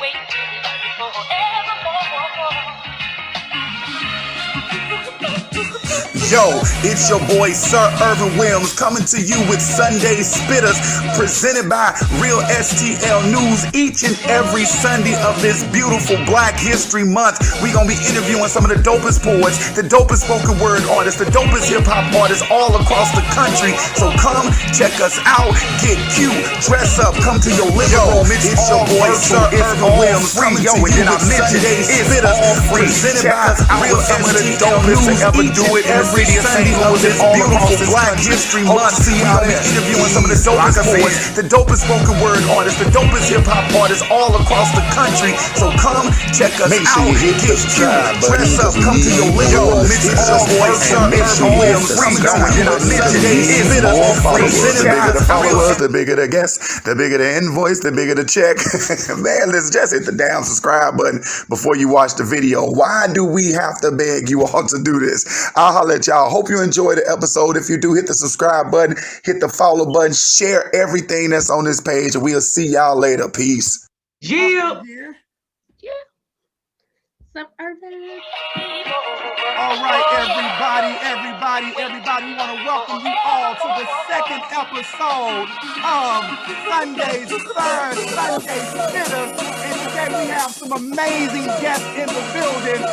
wait forevermore. Yo, it's your boy Sir Ervin Williams coming to you with Sunday Spittas, presented by Real STL News each and every Sunday of this beautiful Black History Month. We're going to be interviewing some of the dopest poets, the dopest spoken word artists, the dopest hip-hop artists all across the country. So come check us out, get cute, dress up, come to your living room. It's your boy Sir Ervin Williams coming to you with Sunday Spittas, presented by Real STL News ever do it every Sunday of this beautiful Black History Month. We're going to be interviewing some of the dopest poets, the dopest spoken word artists, the dopest hip-hop artists all across the country. So come check us out, get cute, dress up, come to your living room. It's your boy Sir Ervin Williams coming to you with Sunday Spittas, presented by the followers, the bigger the guests, the bigger the invoice, the bigger the check. Man, let's just hit the damn subscribe button before you watch the video. Why do we have to beg you all to do this? I'll holler at y'all. Hope you enjoy the episode. If you do, hit the subscribe button, hit the follow button, share everything that's on this page, and we'll see y'all later. Peace. Yeah. What's up, Ervin? All right, everybody. We want to welcome you all to the second episode of Sunday's third Sunday Spittas. And today we have some amazing guests in the building.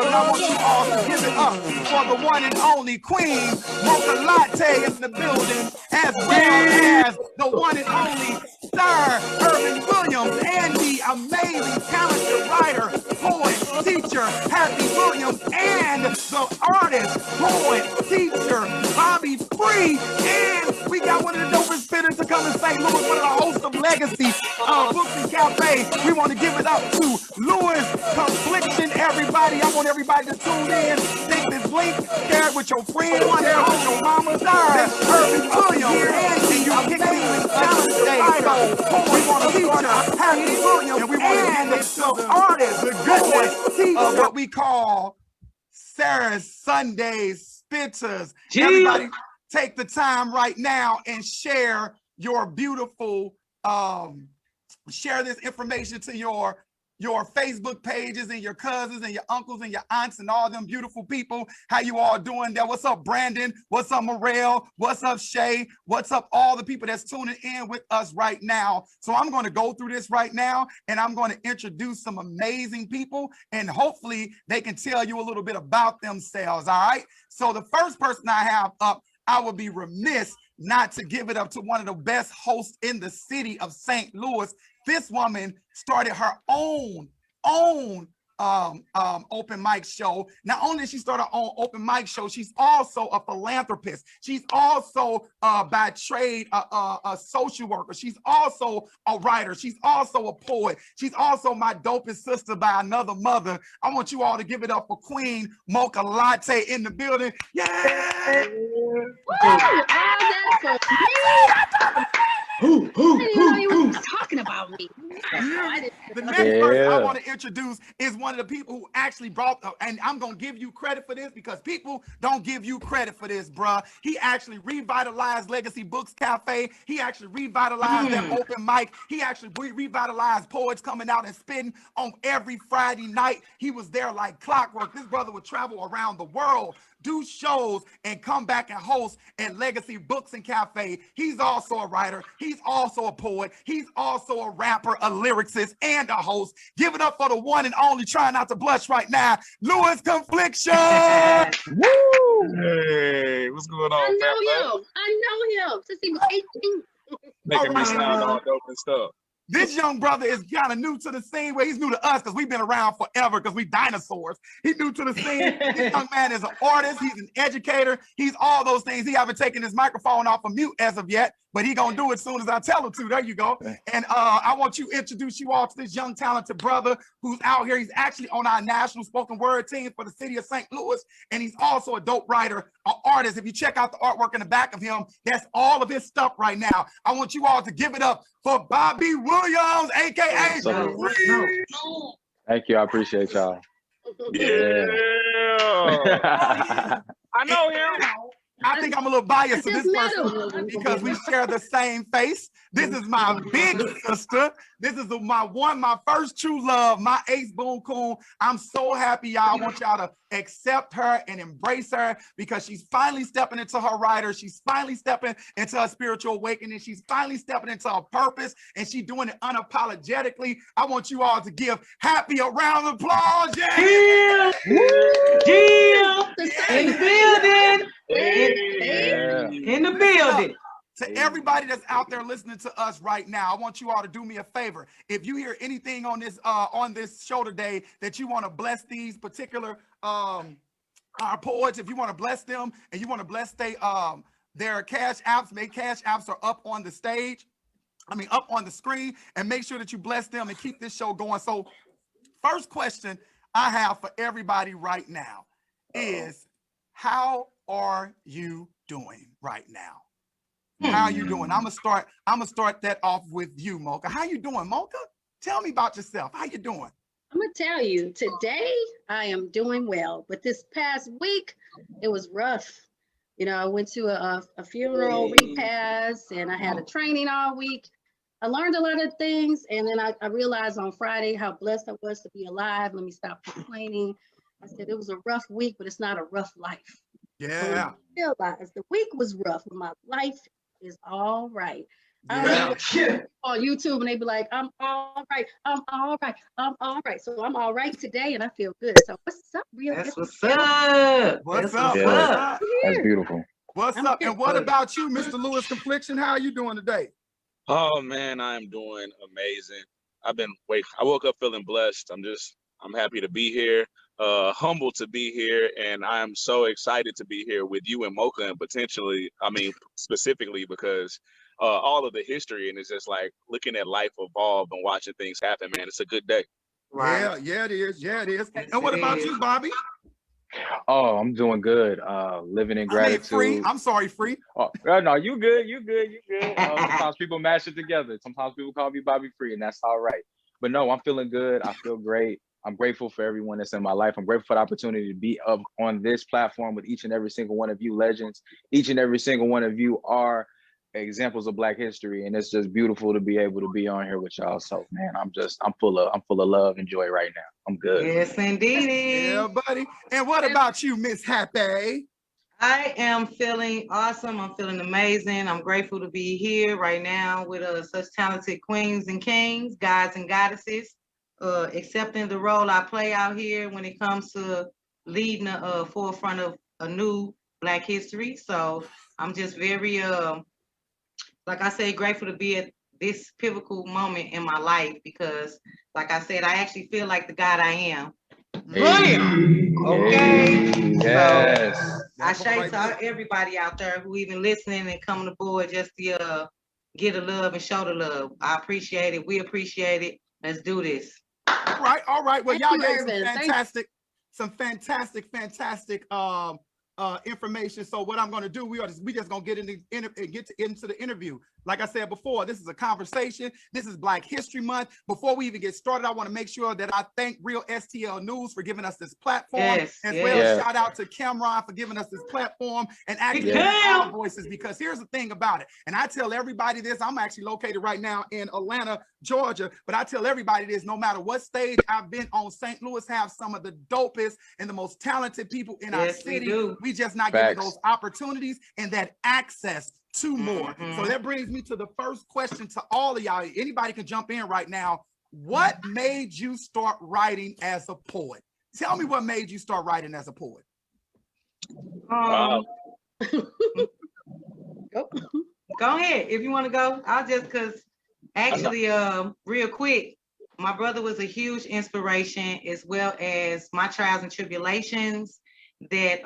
I want you all to give it up for the one and only Queen Mocha Latte in the building, as well as the one and only Sir Ervin Williams and the amazing talented writer, poet, teacher, Happy Williams, and the artist, poet, teacher, Bobby Free. And we got one of the dopest spitters to come to St. Louis, one of the hosts of Legacy Books and Cafe. We want to give it up to Louis Confliction, everybody. I want everybody to tune in. Take this link, share it with your friends, share it with your mama. That's Ervin Williams, and the amazing talented we want to feature Happy Williams, and we want to get the artist, the goodness of what we call Sarah's Sunday Spittas. Everybody, take the time right now and share your beautiful, share this information to your Facebook pages and your cousins and your uncles and your aunts and all them beautiful people. How you all doing there? What's up, Brandon? What's up, Morel? What's up, Shay? What's up, all the people that's tuning in with us right now? So I'm going to go through this right now, and I'm going to introduce some amazing people, and hopefully they can tell you a little bit about themselves, all right? So the first person I have up, I would be remiss not to give it up to one of the best hosts in the city of St. Louis. This woman started her own open mic show. Not only did she start her own open mic show, she's also a philanthropist. She's also by trade a social worker. She's also a writer. She's also a poet. She's also my dopest sister by another mother. I want you all to give it up for Queen Mocha Latte in the building. Yeah! I didn't know you were talking about me. The next person I want to introduce is one of the people who actually brought, and I'm going to give you credit for this because people don't give you credit for this, bruh. He actually revitalized Legacy Books Cafe. He actually revitalized that open mic. He actually revitalized poets coming out and spitting on every Friday night. He was there like clockwork. This brother would travel around the world, do shows, and come back and host at Legacy Books and Cafe. He's also a writer. He's also a poet. He's also a rapper, a lyricist, and a host. Give it up for the one and only, trying not to blush right now, Louis Confliction. Woo! Hey, what's going on, I know him since he was 18. Making me sound all dope and stuff. This young brother is kind of new to the scene. Well, he's new to us because we've been around forever because we dinosaurs. He's new to the scene. This young man is an artist. He's an educator. He's all those things. He haven't taken his microphone off of mute as of yet, but he gonna do it as soon as I tell him to. There you go. And I want to introduce you all to this young talented brother who's out here. He's actually on our national spoken word team for the city of St. Louis, and he's also a dope writer, an artist. If you check out the artwork in the back of him, that's all of his stuff right now. I want you all to give it up for Bobby Williams, aka Free. Thank you. I appreciate y'all. Yeah. I know him. I think I'm a little biased to just this met person him. because we share the same face. This is my big sister. This is my first true love, my ace boom coon. I'm so happy, y'all. I want y'all to accept her and embrace her because she's finally stepping into her writer. She's finally stepping into her spiritual awakening. She's finally stepping into her purpose, and she's doing it unapologetically. I want you all to give happy a round of applause. Yeah. Jill, in the building. Yeah. In the building. To everybody that's out there listening to us right now, I want you all to do me a favor. If you hear anything on this show today that you want to bless these particular our poets, if you want to bless them and you want to bless their cash apps, cash apps are up on the stage. Up on the screen, and make sure that you bless them and keep this show going. So, first question I have for everybody right now is, how are you doing right now? How are you doing? I'm gonna start that off with you, Mocha. How you doing, Mocha? Tell me about yourself. How you doing? I'm gonna tell you, today I am doing well, but this past week it was rough. You know, I went to a funeral repast, and I had a training all week. I learned a lot of things, and then I realized on Friday how blessed I was to be alive. Let me stop complaining. I said it was a rough week, but it's not a rough life. Yeah. So I realized the week was rough, but my life is all right. Yeah. On YouTube, and they be like, I'm all right, I'm all right, I'm all right. So I'm all right today, and I feel good. So what's up, real? That's what's up. What's That's up? what's What's up. up? That's beautiful. What's I'm up? good. And what about you, Mr. Lewis Confliction? How are you doing today? Oh man, I am doing amazing. I woke up feeling blessed. I'm happy to be here, humbled to be here, and I am so excited to be here with you and Mocha, and specifically because all of the history, and it's just like looking at life evolve and watching things happen, man. It's a good day. Right. Yeah, it is. Yeah, it is. Yes, And what it about is. you, Bobby? Oh, I'm doing good. Living in gratitude. Free. I'm sorry, Free. Oh, no, you good. You good. Sometimes people mash it together. Sometimes people call me Bobby Free, and that's all right. But no, I'm feeling good. I feel great. I'm grateful for everyone that's in my life. I'm grateful for the opportunity to be up on this platform with each and every single one of you legends. Each and every single one of you are examples of Black history, and it's just beautiful to be able to be on here with y'all. So man, I'm full of love and joy right now. I'm good. Yes, indeed. Yeah, buddy. And what about you, Miss Happy? I am feeling awesome. I'm feeling amazing. I'm grateful to be here right now with such talented queens and kings, gods and goddesses, accepting the role I play out here when it comes to leading the forefront of a new Black history. So I'm just very, like I said, grateful to be at this pivotal moment in my life because, like I said, I actually feel like the God I am. Okay. Yes. So I say to everybody out there who even listening and coming aboard just to get the love and show the love. I appreciate it. We appreciate it. Let's do this. All right. Well, y'all gave some fantastic information. So what I'm going to do, we just going to get into the interview. Like I said before, this is a conversation. This is Black History Month. Before we even get started, I want to make sure that I thank Real STL News for giving us this platform, well as shout out to Cameron for giving us this platform and actually our voices, because here's the thing about it. And I tell everybody this, I'm actually located right now in Atlanta, Georgia, but I tell everybody this, no matter what stage I've been on, St. Louis have some of the dopest and the most talented people in our city. We just not getting those opportunities and that access to more. So that brings me to the first question to all of y'all. Anybody can jump in right now. What made you start writing as a poet? Tell me what made you start writing as a poet. Go ahead if you want to go. I'll just because actually real quick, my brother was a huge inspiration, as well as my trials and tribulations that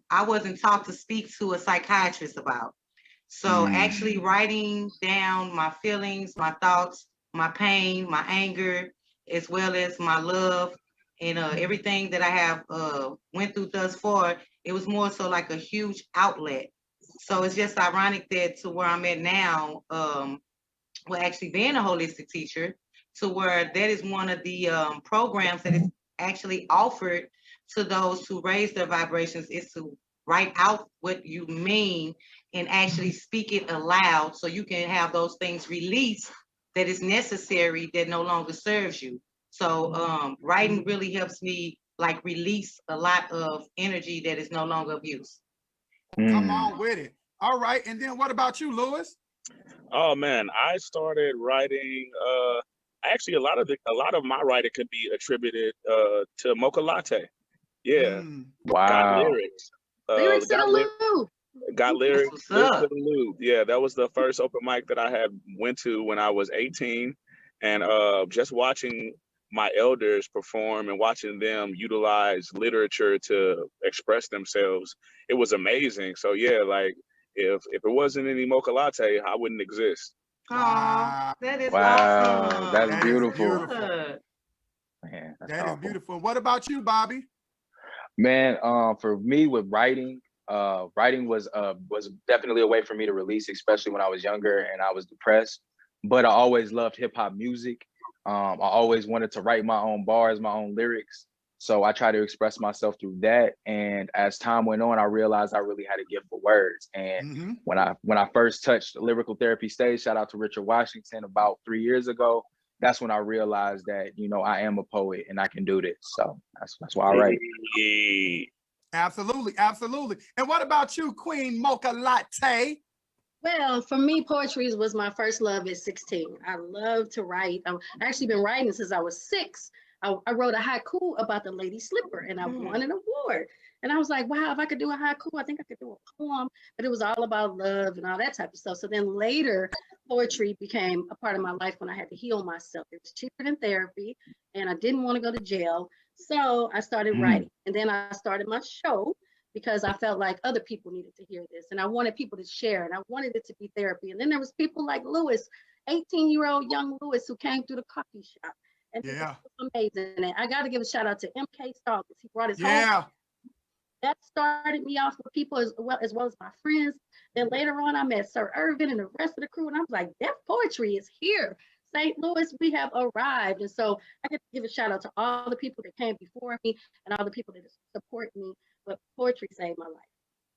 I wasn't taught to speak to a psychiatrist about. So actually writing down my feelings, my thoughts, my pain, my anger, as well as my love and everything that I have went through thus far, it was more so like a huge outlet. So it's just ironic that to where I'm at now, well, actually being a holistic teacher, to where that is one of the programs that is actually offered to those who raise their vibrations, is to write out what you mean and actually speak it aloud so you can have those things released that is necessary that no longer serves you. So writing really helps me like release a lot of energy that is no longer of use. Come on with it. All right. And then what about you, Lewis? Oh man, I started writing. Actually, a lot of my writing could be attributed to Mocha Latte. Yeah, got Wow. lyrics. Lyrics to the Lou. Got lyrics. What's Lyrics to up? the Loop. Yeah, that was the first open mic that I had went to when I was 18, and just watching my elders perform and watching them utilize literature to express themselves, it was amazing. So yeah, like if it wasn't any Mocha Latte, I wouldn't exist. Oh, that is Wow, awesome. that's That is beautiful. Good. Man, that's That is powerful. beautiful. What about you, Bobby? Man, for me with writing, writing was definitely a way for me to release, especially when I was younger and I was depressed. But I always loved hip hop music. I always wanted to write my own bars, my own lyrics. So I try to express myself through that. And as time went on, I realized I really had a gift for words. And when I first touched the lyrical therapy stage, shout out to Richard Washington about 3 years ago, that's when I realized that, you know, I am a poet and I can do this. So that's why I write. Absolutely, absolutely. And what about you, Queen Mocha Latte? Well, for me, poetry was my first love at 16. I love to write. I've actually been writing since I was 6. I wrote a haiku about the lady slipper and I won an award. And I was like, wow, if I could do a haiku, I think I could do a poem. But it was all about love and all that type of stuff. So then later, poetry became a part of my life when I had to heal myself. It was cheaper than therapy and I didn't want to go to jail. So I started writing. And then I started my show because I felt like other people needed to hear this. And I wanted people to share and I wanted it to be therapy. And then there was people like Lewis, 18-year-old young Lewis, who came through the coffee shop. And it was amazing. And I got to give a shout out to MK Star because he brought his home. That started me off with people as well as my friends. Then later on, I met Sir Ervin and the rest of the crew. And I was like, that poetry is here. St. Louis, we have arrived. And so I get to give a shout out to all the people that came before me and all the people that support me. But poetry saved my life.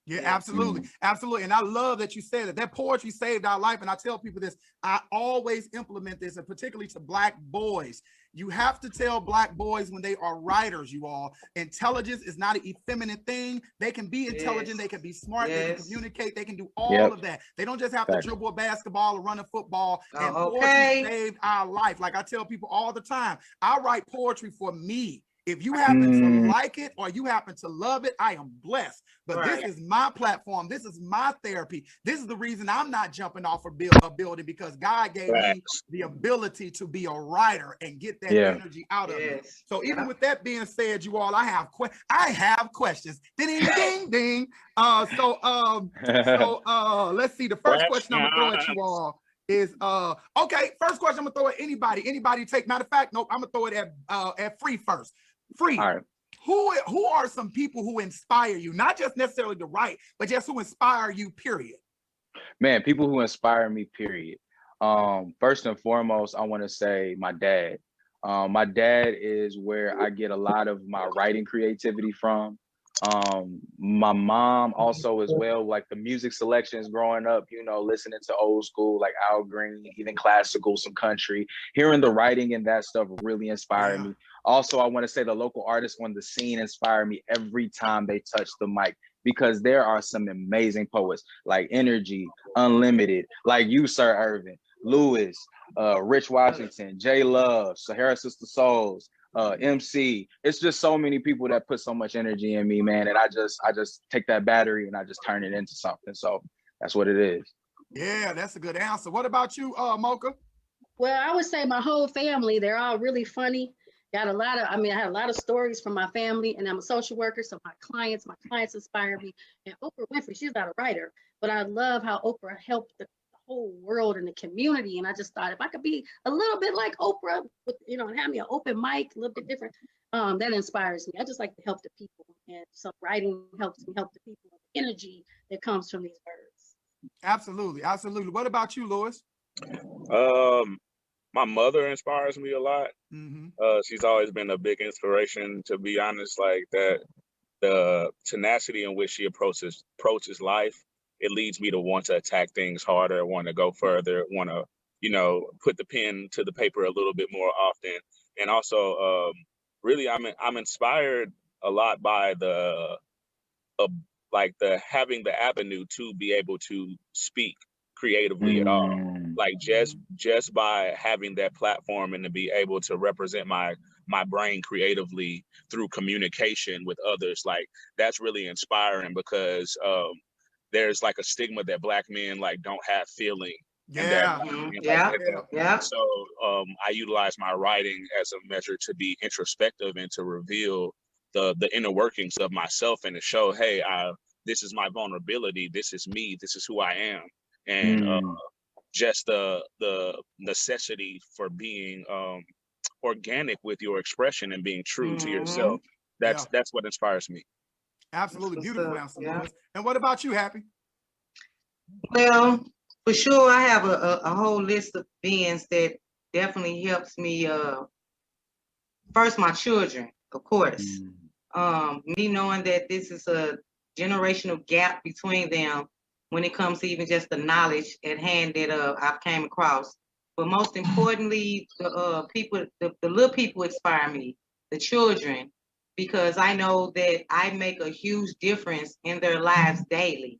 Yeah, absolutely. Absolutely. And I love that you said that. That poetry saved our life. And I tell people this, I always implement this, and particularly to Black boys. You have to tell Black boys when they are writers, you all, intelligence is not an effeminate thing. They can be intelligent, they can be smart, they can communicate, they can do all of that. They don't just have to dribble a basketball or run a football. And poetry saved our life. Like I tell people all the time, I write poetry for me. If you happen to like it or you happen to love it, I am blessed. But this is my platform. This is my therapy. This is the reason I'm not jumping off a building, because God gave me the ability to be a writer and get that energy out of me. So even with that being said, you all, I have questions. Ding, ding, ding. Let's see. The first question I'm gonna throw at you all is okay. First question I'm gonna throw at anybody. Anybody take. Matter of fact, nope. I'm gonna throw it at Free first. Free. All right. Who are some people who inspire you, not just necessarily to write, but just who inspire you, period? Man, people who inspire me, period. First and foremost, I want to say my dad. My dad is where I get a lot of my writing creativity from. My mom also as well, like the music selections growing up, you know, listening to old school, like Al Green, even classical, some country, hearing the writing and that stuff really inspired me. Also, I want to say the local artists on the scene inspire me every time they touch the mic, because there are some amazing poets like Energy, Unlimited, like you, Sir Ervin, Lewis, Rich Washington, J Love, Sahara Sister Souls, MC. It's just so many people that put so much energy in me, man. And I just take that battery and I just turn it into something. So that's what it is. Yeah, that's a good answer. What about you, Mocha? Well, I would say my whole family, they're all really funny. I had a lot of stories from my family, and I'm a social worker. So my clients inspire me. And Oprah Winfrey, she's not a writer, but I love how Oprah helped the whole world and the community. And I just thought if I could be a little bit like Oprah, with, you know, and have me an open mic, a little bit different, that inspires me. I just like to help the people. And so writing helps me help the people, the energy that comes from these words. Absolutely. Absolutely. What about you, Lewis? My mother inspires me a lot. She's always been a big inspiration, to be honest, like that. the tenacity in which she approaches life, it leads me to want to attack things harder, want to go further, want to, you know, put the pen to the paper a little bit more often. And also, really, I'm inspired a lot by the like the having the avenue to be able to speak creatively at all. Like just by having that platform and to be able to represent my brain creatively through communication with others, like that's really inspiring, because there's like a stigma that Black men like don't have feeling. Yeah. So I utilize my writing as a measure to be introspective and to reveal the inner workings of myself, and to show, hey, this is my vulnerability, this is me, this is who I am. And just the necessity for being organic with your expression and being true to yourself. That's what inspires me. Absolutely beautiful answer, Louis. And what about you, Happy? Well, for sure, I have a whole list of beings that definitely helps me. First, my children, of course. Me knowing that this is a generational gap between them when it comes to even just the knowledge at hand that I've came across. But most importantly, the people, the little people inspire me, the children, because I know that I make a huge difference in their lives daily.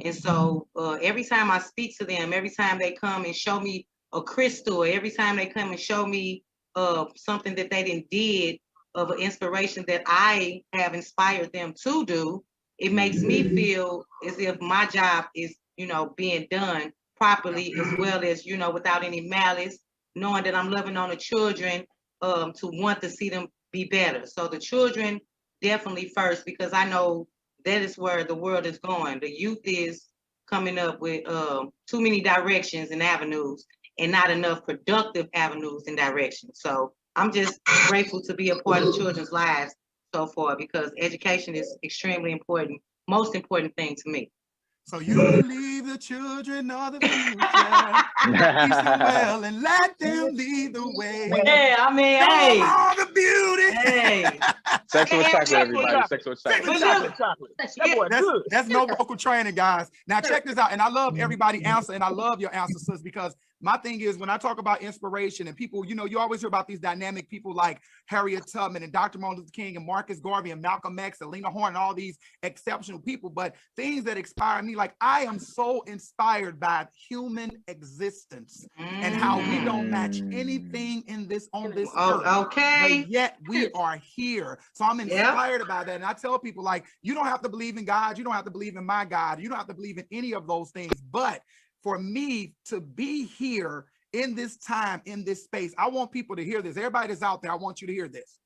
And so every time I speak to them, every time they come and show me a crystal, every time they come and show me something that they did of an inspiration that I have inspired them to do, it makes me feel as if my job is, you know, being done properly, as well as, you know, without any malice, knowing that I'm loving on the children to want to see them be better. So the children definitely first, because I know that is where the world is going. The youth is coming up with too many directions and avenues, and not enough productive avenues and directions. So I'm just grateful to be a part of children's lives so far, because education is extremely important, most important thing to me. So you believe the children are the future. Teach them well and let them lead the way. Yeah, I mean, hey. All the beauty. Hey. Sexual chocolate, everybody. Sexual chocolate. That's no vocal training, guys. Now check this out. And I love everybody answer, and I love your answers, sis, because my thing is, when I talk about inspiration and people, you know, you always hear about these dynamic people like Harriet Tubman and Dr. Martin Luther King and Marcus Garvey and Malcolm X and Lena Horne and all these exceptional people, but things that inspire me, like I am so inspired by human existence and how we don't match anything in this on this earth. Okay. But yet we are here. So I'm inspired by that. And I tell people, like, you don't have to believe in God. You don't have to believe in my God. You don't have to believe in any of those things. But for me to be here in this time, in this space, I want people to hear this. Everybody that's out there, I want you to hear this.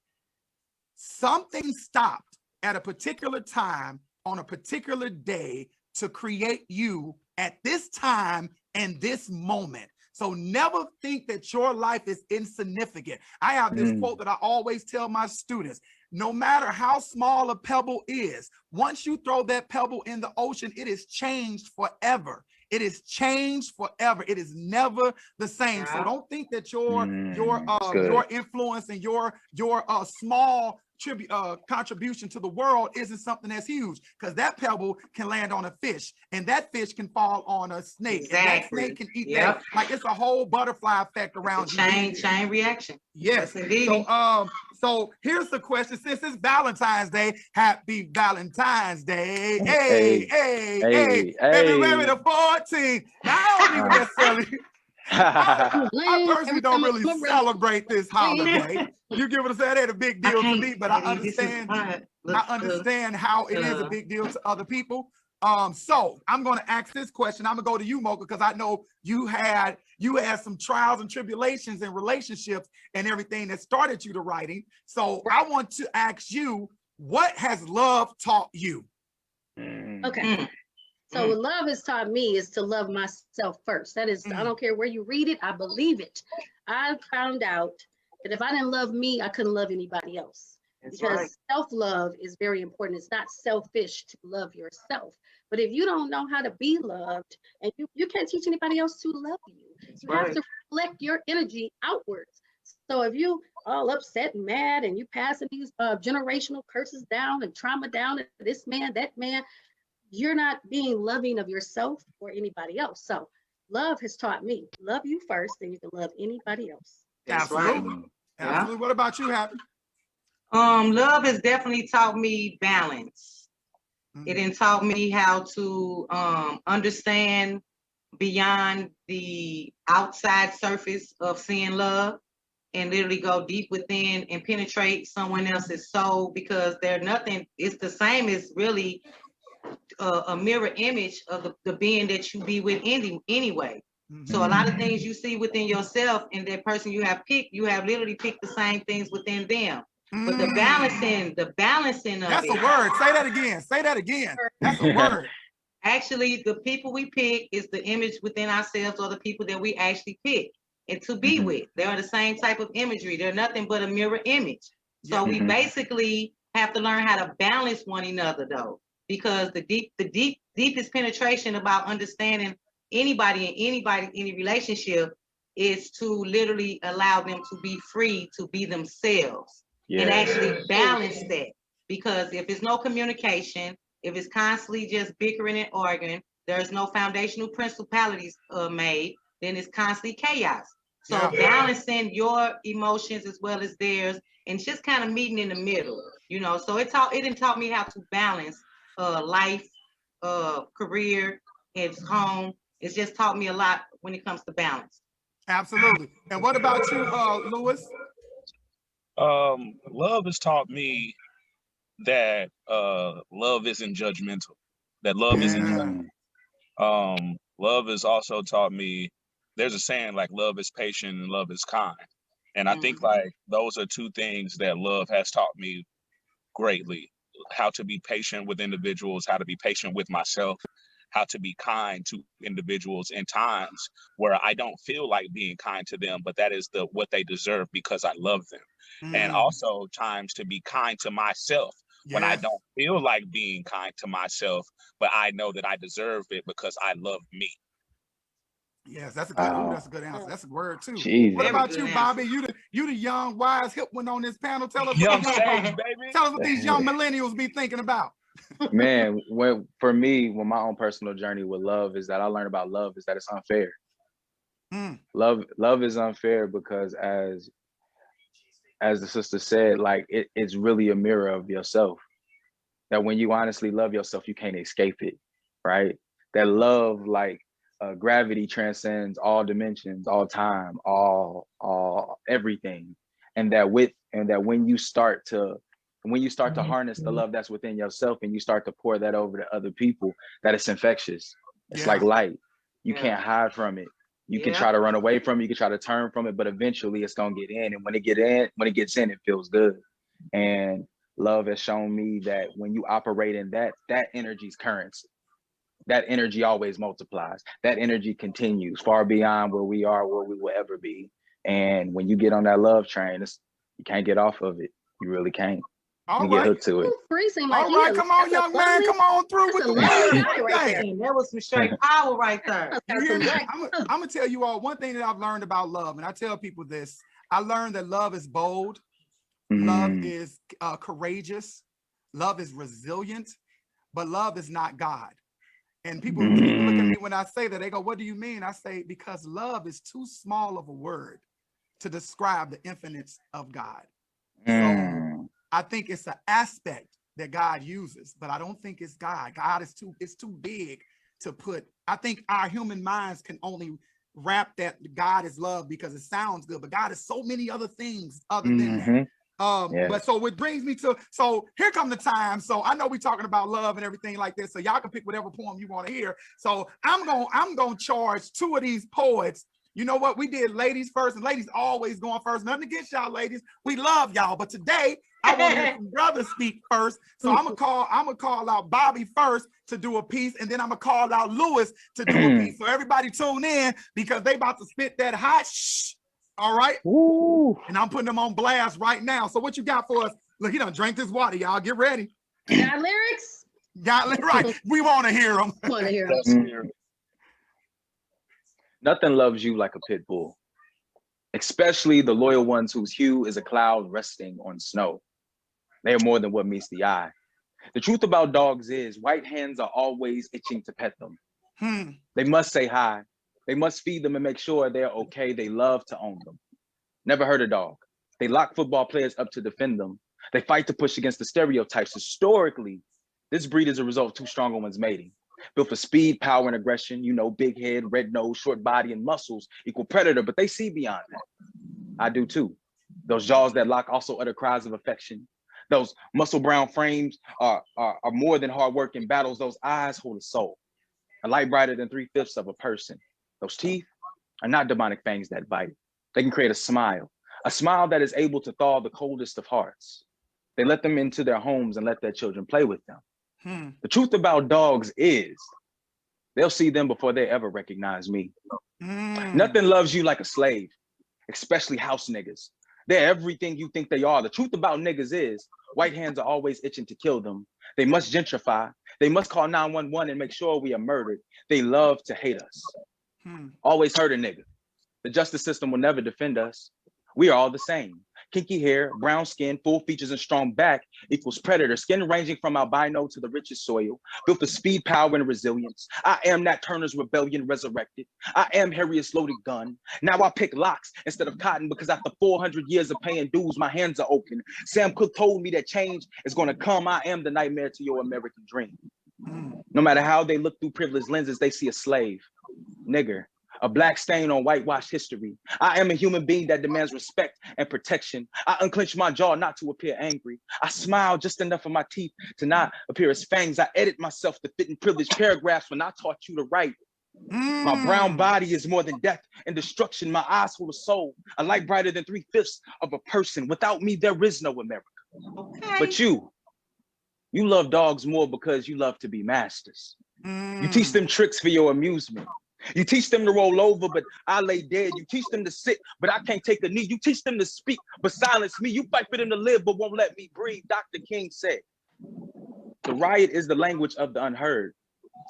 Something stopped at a particular time on a particular day to create you at this time and this moment. So never think that your life is insignificant. I have this quote that I always tell my students: no matter how small a pebble is, once you throw that pebble in the ocean, it is changed forever. It is changed forever. It is never the same. So don't think that your influence and your small contribution to the world isn't something that's huge, because that pebble can land on a fish, and that fish can fall on a snake, and that snake can eat that. Like, it's a whole butterfly effect around you. Chain reaction. Yes, indeed. So here's the question: since it's Valentine's Day, happy Valentine's Day. Hey. February the 14th. Now, I don't even necessarily I personally don't really celebrate this holiday. You get what I'm saying? It ain't a big deal to me, but I understand how it is a big deal to other people. So I'm going to ask this question. I'm gonna go to you, Mocha, because I know you had some trials and tribulations and relationships and everything that started you to writing. So I want to ask you, what has love taught you? Okay. So what love has taught me is to love myself first. That is, I don't care where you read it, I believe it. I found out that if I didn't love me, I couldn't love anybody else. Because self-love is very important. It's not selfish to love yourself. But if you don't know how to be loved, and you can't teach anybody else to love you, you have to reflect your energy outwards. So if you all upset and mad and you passing these generational curses down and trauma down to this man, that man, you're not being loving of yourself or anybody else. So love has taught me, love you first, then you can love anybody else. That's Absolutely. right. Absolutely. What about you, Happy? Love has definitely taught me balance. It done taught me how to understand beyond the outside surface of seeing love and literally go deep within and penetrate someone else's soul, because they're nothing, it's the same as really a mirror image of the being that you be with anyway. So a lot of things you see within yourself and that person you have picked, you have literally picked the same things within them. But the balancing of That's a word. Say that again. Say that again. That's a word. Actually, the people we pick is the image within ourselves, or the people that we actually pick and to be with. They are the same type of imagery. They're nothing but a mirror image. So we basically have to learn how to balance one another, though, because the deepest penetration about understanding anybody in any relationship is to literally allow them to be free to be themselves and actually balance that. Because if there's no communication, if it's constantly just bickering and arguing, there's no foundational principalities made, then it's constantly chaos. So balancing your emotions as well as theirs, and just kind of meeting in the middle, you know. So it didn't taught me how to balance life, career, and home. It's just taught me a lot when it comes to balance. Absolutely. And what about you, Lewis? Love has taught me that love isn't judgmental. That love isn't judgmental. Love has also taught me, there's a saying like love is patient and love is kind. And I think like those are two things that love has taught me greatly. How to be patient with individuals, how to be patient with myself, how to be kind to individuals in times where I don't feel like being kind to them, but that is what they deserve because I love them. And also times to be kind to myself when I don't feel like being kind to myself, but I know that I deserve it because I love me. Yes, that's a good. That's a good answer. That's a word too. Jesus. What about you, Bobby? You the young, wise, hip one on this panel. Tell us, Young sage, baby. Tell us what these young millennials be thinking about. Man, for me, when my own personal journey with love is that I learned about love is that it's unfair. Love is unfair because as the sister said, like it's really a mirror of yourself. That when you honestly love yourself, you can't escape it, right? That love, like gravity, transcends all dimensions, all time, all everything, and that when you start to harness the love that's within yourself and you start to pour that over to other people, that it's infectious. It's like light. You can't hide from it. You can try to run away from it, you can try to turn from it, but eventually it's gonna get in. And when it gets in, it feels good. And love has shown me that when you operate in that energy's currency. That energy always multiplies. That energy continues far beyond where we are, where we will ever be. And when you get on that love train, you can't get off of it. You really can't. You get hooked to it. Freezing like all right, come on, young man, come on through with the word. That was some straight power right there. I'm gonna tell you all one thing that I've learned about love, and I tell people this. I learned that love is bold, love is courageous, love is resilient, but love is not God. And people look at me when I say that, they go, what do you mean? I say, because love is too small of a word to describe the infinites of God. So I think it's an aspect that God uses, but I don't think it's God. God is too big to put. I think our human minds can only wrap that God is love because it sounds good, but God is so many other things other than that. But so it brings me to, so here come the time. So I know we're talking about love and everything like this, so y'all can pick whatever poem you want to hear. So I'm gonna charge two of these poets. You know what? We did ladies first, and ladies always going first. Nothing against y'all ladies. We love y'all. But today I want to hear some brothers speak first. So I'm gonna call out Bobby first to do a piece, and then I'm gonna call out Lewis to do a piece. So everybody tune in because they about to spit that hot shh. All right. Ooh. And I'm putting them on blast right now. So what you got for us? Look, he done drank this water, y'all. Get ready. Got lyrics? Right. We want to hear them. Want to hear them. Nothing loves you like a pit bull. especially the loyal ones whose hue is a cloud resting on snow. They are more than what meets the eye. The truth about dogs is white hands are always itching to pet them. They must say hi. They must feed them and make sure they're okay. They love to own them. Never hurt a dog. They lock football players up to defend them. They fight to push against the stereotypes. Historically, this breed is a result of two stronger ones mating. Built for speed, power, and aggression, you know, big head, red nose, short body, and muscles equal predator, but they see beyond that. I do too. Those jaws that lock also utter cries of affection. Those muscle brown frames are more than hard work in battles. Those eyes hold a soul, a light brighter than 3/5 of a person. Those teeth are not demonic fangs that bite. They can create a smile that is able to thaw the coldest of hearts. They let them into their homes and let their children play with them. The truth about dogs is they'll see them before they ever recognize me. Nothing loves you like a slave, especially house niggas. They're everything you think they are. The truth about niggas is white hands are always itching to kill them. They must gentrify. They must call 911 and make sure we are murdered. They love to hate us. Always hurt a nigga. The justice system will never defend us. We are all the same. Kinky hair, brown skin, full features, and strong back equals predator. Skin ranging from albino to the richest soil. Built for speed, power, and resilience. I am Nat Turner's rebellion resurrected. I am Harriet's loaded gun. Now I pick locks instead of cotton because after 400 years of paying dues, my hands are open. Sam Cooke told me that change is going to come. I am the nightmare to your American dream. No matter how they look through privileged lenses, they see a slave, nigger, a black stain on whitewashed history. I am a human being that demands respect and protection. I unclench my jaw not to appear angry. I smile just enough of my teeth to not appear as fangs. I edit myself to fit in privileged paragraphs when I taught you to write. My brown body is more than death and destruction. My eyes hold a soul, a light brighter than 3/5 of a person. Without me, there is no America. Okay. But you love dogs more because you love to be masters. You teach them tricks for your amusement. You teach them to roll over, but I lay dead. You teach them to sit, but I can't take a knee. You teach them to speak, but silence me. You fight for them to live, but won't let me breathe. Dr. King said, the riot is the language of the unheard.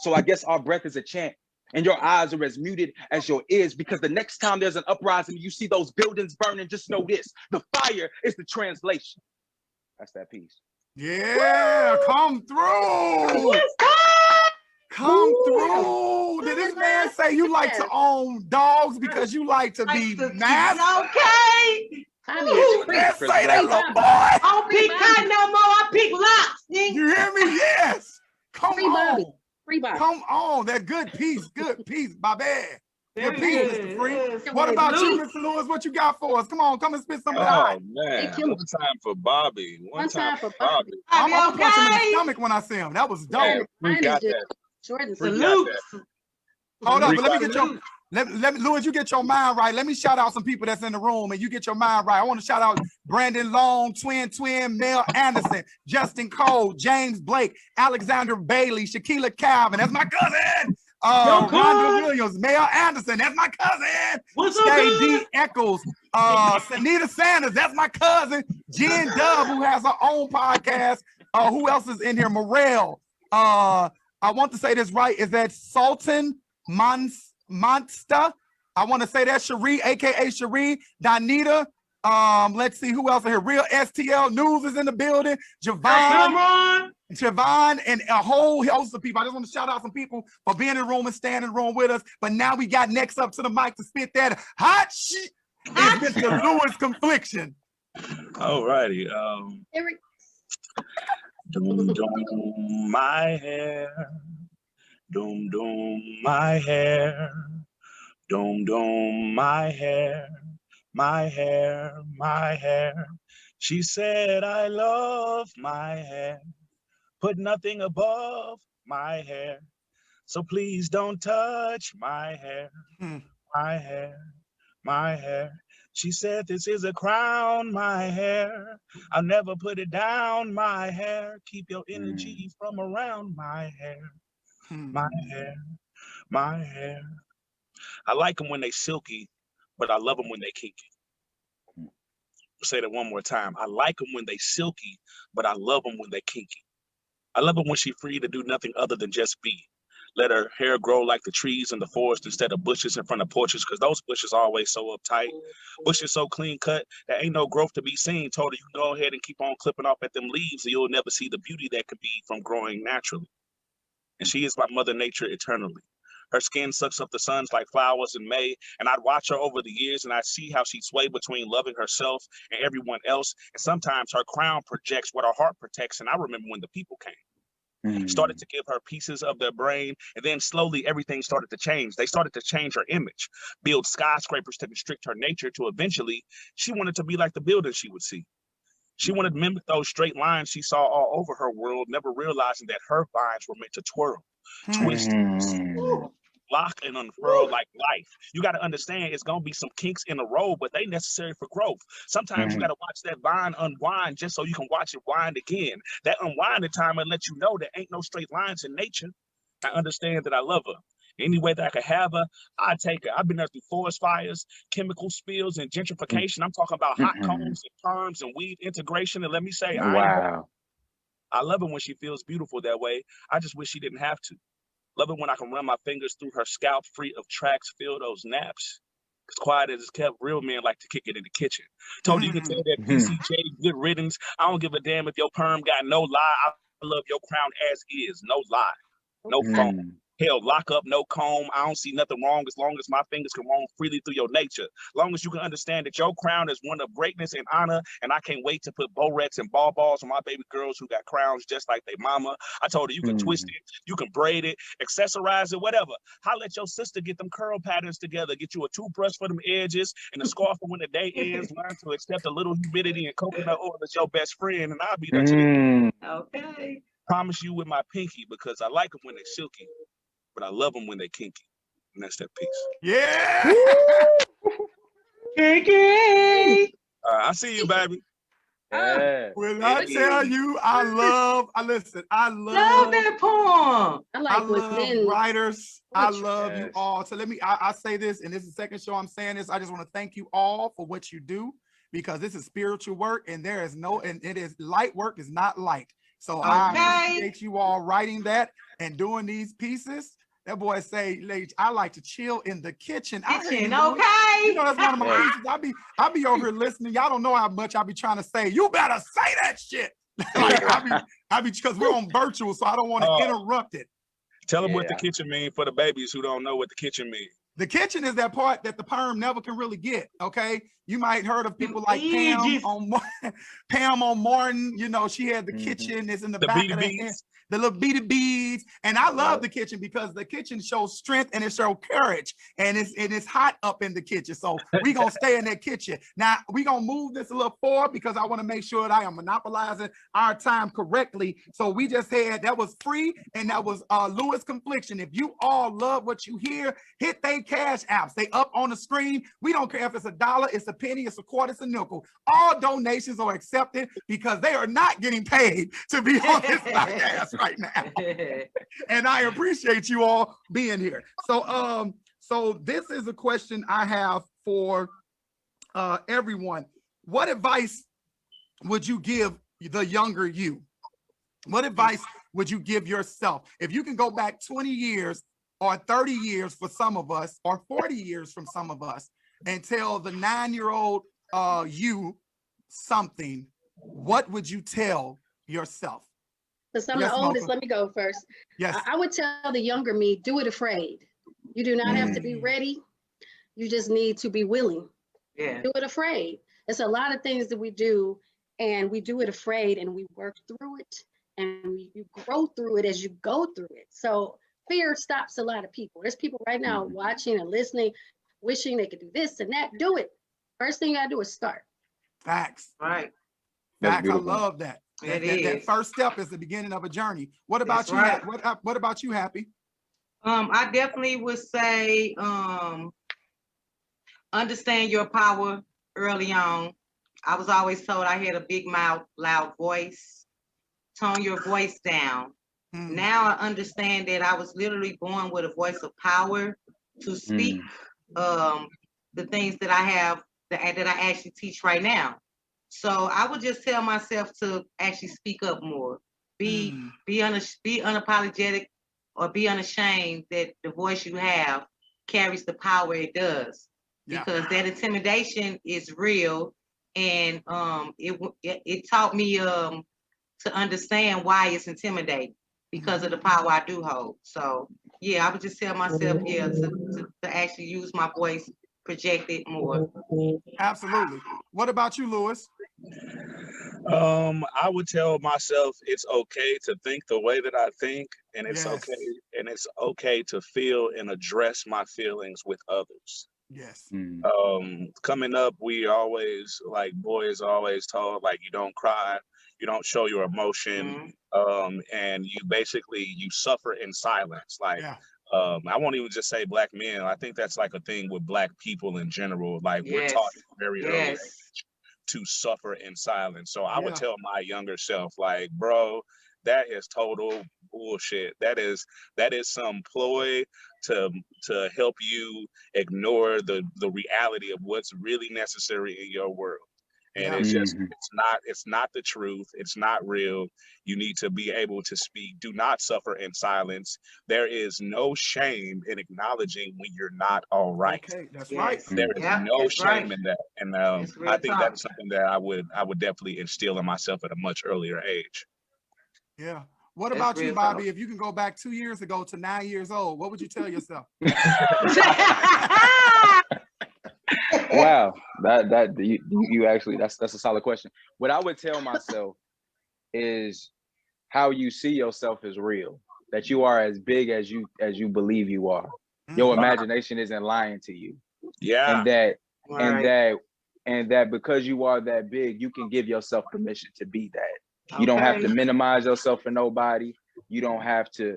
So I guess our breath is a chant, and your eyes are as muted as your ears, because the next time there's an uprising, you see those buildings burning, just know this, the fire is the translation. That's that piece. Yeah, come through. Come through. Did this man say you like to own dogs because you like to be nasty? Okay. I mean, Let's say that, little boy. I don't pick cotton no more. I pick locks. You hear me? Yes. Come free on. Bobby. Free Bobby. Come on. That good piece. Good piece, Bobby. Good piece, Mr. Free. Yes. What about you, Mr. Lewis? What you got for us? Come on, come and spit some of Oh that. man, one time for Bobby. One time for Bobby. I'm gonna punch him in the stomach when I see him. That was dope. Yeah, we got that. Jordan Salute. Hold on, but let me get your let me, Lewis, you get your mind right. Let me shout out some people that's in the room and you get your mind right. I want to shout out Brandon Long, Twin, Mel Anderson, Justin Cole, James Blake, Alexander Bailey, Shaquila Calvin. That's my cousin. Rhonda Williams, Mel Anderson. That's my cousin. Shay D. Eccles, Sanita Sanders. That's my cousin. Jen Dub, who has her own podcast. Who else is in here? Morel. I want to say this right. Is that Sultan Monster? I want to say that Cherie, aka Cherie, Donita. Let's see who else is here. Real STL News is in the building. Javon, and a whole host of people. I just want to shout out some people for being in the room and staying in the room with us. But now we got next up to the mic to spit that hot shit is Mr. Lewis Confliction. All righty. Eric. Doom doom my hair, doom doom my hair, doom doom my hair, my hair, my hair. She said I love my hair, put nothing above my hair, so please don't touch my hair, my hair, my hair. She said, this is a crown, my hair. I'll never put it down, my hair. Keep your energy from around my hair, my hair, my hair. I like them when they silky, but I love them when they kinky. I'll say that one more time. I like them when they silky, but I love them when they kinky. I love them when she's free to do nothing other than just be. Let her hair grow like the trees in the forest instead of bushes in front of porches, because those bushes are always so uptight. Bushes so clean cut that ain't no growth to be seen. Told her, you go ahead and keep on clipping off at them leaves, and you'll never see the beauty that could be from growing naturally. And she is my mother nature eternally. Her skin sucks up the suns like flowers in May, and I'd watch her over the years, and I'd see how she swayed between loving herself and everyone else, and sometimes her crown projects what her heart protects, and I remember when the people came. Started to give her pieces of their brain, and then slowly everything started to change. They started to change her image, build skyscrapers to constrict her nature, to eventually she wanted to be like the buildings she would see. She wanted to mimic those straight lines she saw all over her world, never realizing that her vines were meant to twirl, twist, lock, and unfurl like life. You got to understand it's going to be some kinks in the road, but they necessary for growth. Sometimes you got to watch that vine unwind just so you can watch it wind again. That unwinding time will let you know there ain't no straight lines in nature. I understand that I love her. Any way that I could have her, I take her. I've been there through forest fires, chemical spills, and gentrification. I'm talking about hot combs and perms and weed integration. And let me say, I love her when she feels beautiful that way. I just wish she didn't have to. Love it when I can run my fingers through her scalp, free of tracks, feel those naps. Because quiet as it's kept, real men like to kick it in the kitchen. Told you can tell that PCJ, good riddance. I don't give a damn if your perm got no lie. I love your crown as is, no lie, no foam. Hell, lock up, no comb. I don't see nothing wrong as long as my fingers can roam freely through your nature. As long as you can understand that your crown is one of greatness and honor, and I can't wait to put Borex and ball balls on my baby girls who got crowns just like they mama. I told her you can twist it, you can braid it, accessorize it, whatever. Holla at your sister, get them curl patterns together, get you a toothbrush for them edges, and a scarf for when the day ends. Learn to accept a little humidity and coconut oil as your best friend, and I'll be there to the Okay. promise you with my pinky, because I like them when they're silky, but I love them when they kinky. And that's that piece. Yeah. Kinky. I see you, baby. Yeah. When I tell you, I love Love that poem. I like I love within. writers. I love you Yes. all. So I say this, and this is the second show I'm saying this. I just want to thank you all for what you do, because this is spiritual work, and there is no, and it is light work is not light. So I appreciate you all writing that and doing these pieces. That boy say, ladies, I like to chill in the kitchen. Kitchen, You know, okay. that's one of my pieces. I be over here listening. Y'all don't know how much I be trying to say. You better say that shit. Like, I be because we're on virtual, so I don't want to interrupt it. Tell them what the kitchen mean for the babies who don't know what the kitchen means. The kitchen is that part that the perm never can really get. Okay, you might heard of people like Pam on Martin. You know, she had the kitchen is in the back of the head. The little beaded beads, and I love the kitchen because the kitchen shows strength and it shows courage, and it's hot up in the kitchen. So we gonna stay in that kitchen. Now we gonna move this a little forward because I want to make sure that I am monopolizing our time correctly. So we just had that was free, and that was Lewis Confliction. If you all love what you hear, hit they cash apps. They up on the screen. We don't care if it's $1, it's a penny, it's a quarter, it's a nickel. All donations are accepted because they are not getting paid to be on this podcast right now. And I appreciate you all being here. So so this is a question I have for everyone. What advice would you give the younger you? What advice would you give yourself? If you can go back 20 years or 30 years for some of us, or 40 years from some of us, and tell the 9-year-old you something, what would you tell yourself? Because I'm the oldest, let me go first. Yes. I would tell the younger me, do it afraid. You do not have to be ready. You just need to be willing. Yeah. Do it afraid. It's a lot of things that we do, and we do it afraid, and we work through it, and you grow through it as you go through it. So fear stops a lot of people. There's people right now watching and listening, wishing they could do this and that. Do it. First thing you gotta do is start. Facts. Right. Facts. I love that. That first step is the beginning of a journey. What about you? Right. What about you, Happy? I definitely would say understand your power early on. I was always told I had a big mouth, loud voice. Tone your voice down. Now I understand that I was literally born with a voice of power to speak the things that I have that I actually teach right now. So I would just tell myself to actually speak up more, be unapologetic or be unashamed that the voice you have carries the power it does, because that intimidation is real. And it taught me to understand why it's intimidating, because of the power I do hold. So yeah, I would just tell myself, to actually use my voice, project it more. Absolutely. What about you, Lewis? I would tell myself it's okay to think the way that I think, and it's okay to feel and address my feelings with others. Yes. Coming up, we always, like, boys always told, like, you don't cry, you don't show your emotion, and you suffer in silence. Like, I won't even just say black men. I think that's like a thing with black people in general. Like, we're taught at a very early age to suffer in silence. So I would tell my younger self, like, bro, that is total bullshit. That is some ploy to help you ignore the reality of what's really necessary in your world. And it's just, it's not the truth. It's not real. You need to be able to speak. Do not suffer in silence. There is no shame in acknowledging when you're not all right. Okay, that's right. There is no shame in that. And I think that's something that I would definitely instill in myself at a much earlier age. Yeah. What about you, Bobby? If you can go back 2 years ago to 9 years old, what would you tell yourself? Wow, you actually, that's a solid question. What I would tell myself is how you see yourself is real, that you are as big as you believe you are. Your imagination isn't lying to you. Yeah. And that because you are that big, you can give yourself permission to be that. You don't have to minimize yourself for nobody. You don't have to,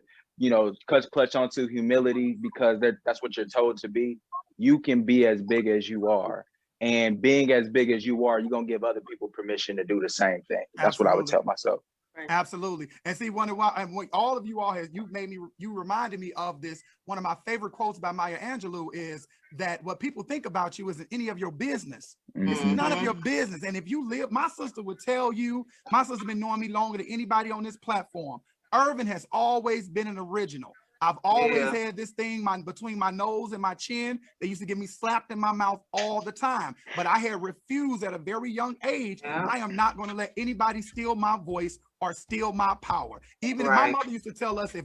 clutch onto humility because that's what you're told to be. You can be as big as you are. And being as big as you are, you're going to give other people permission to do the same thing. That's what I would tell myself. Absolutely. And see, all of you all you reminded me of this. One of my favorite quotes by Maya Angelou is that what people think about you isn't any of your business. It's none of your business. And if you live, my sister would tell you, my sister's been knowing me longer than anybody on this platform. Ervin has always been an original. I've always had this thing between my nose and my chin. They used to get me slapped in my mouth all the time. But I had refused at a very young age. I am not going to let anybody steal my voice or steal my power. Even if my mother used to tell us,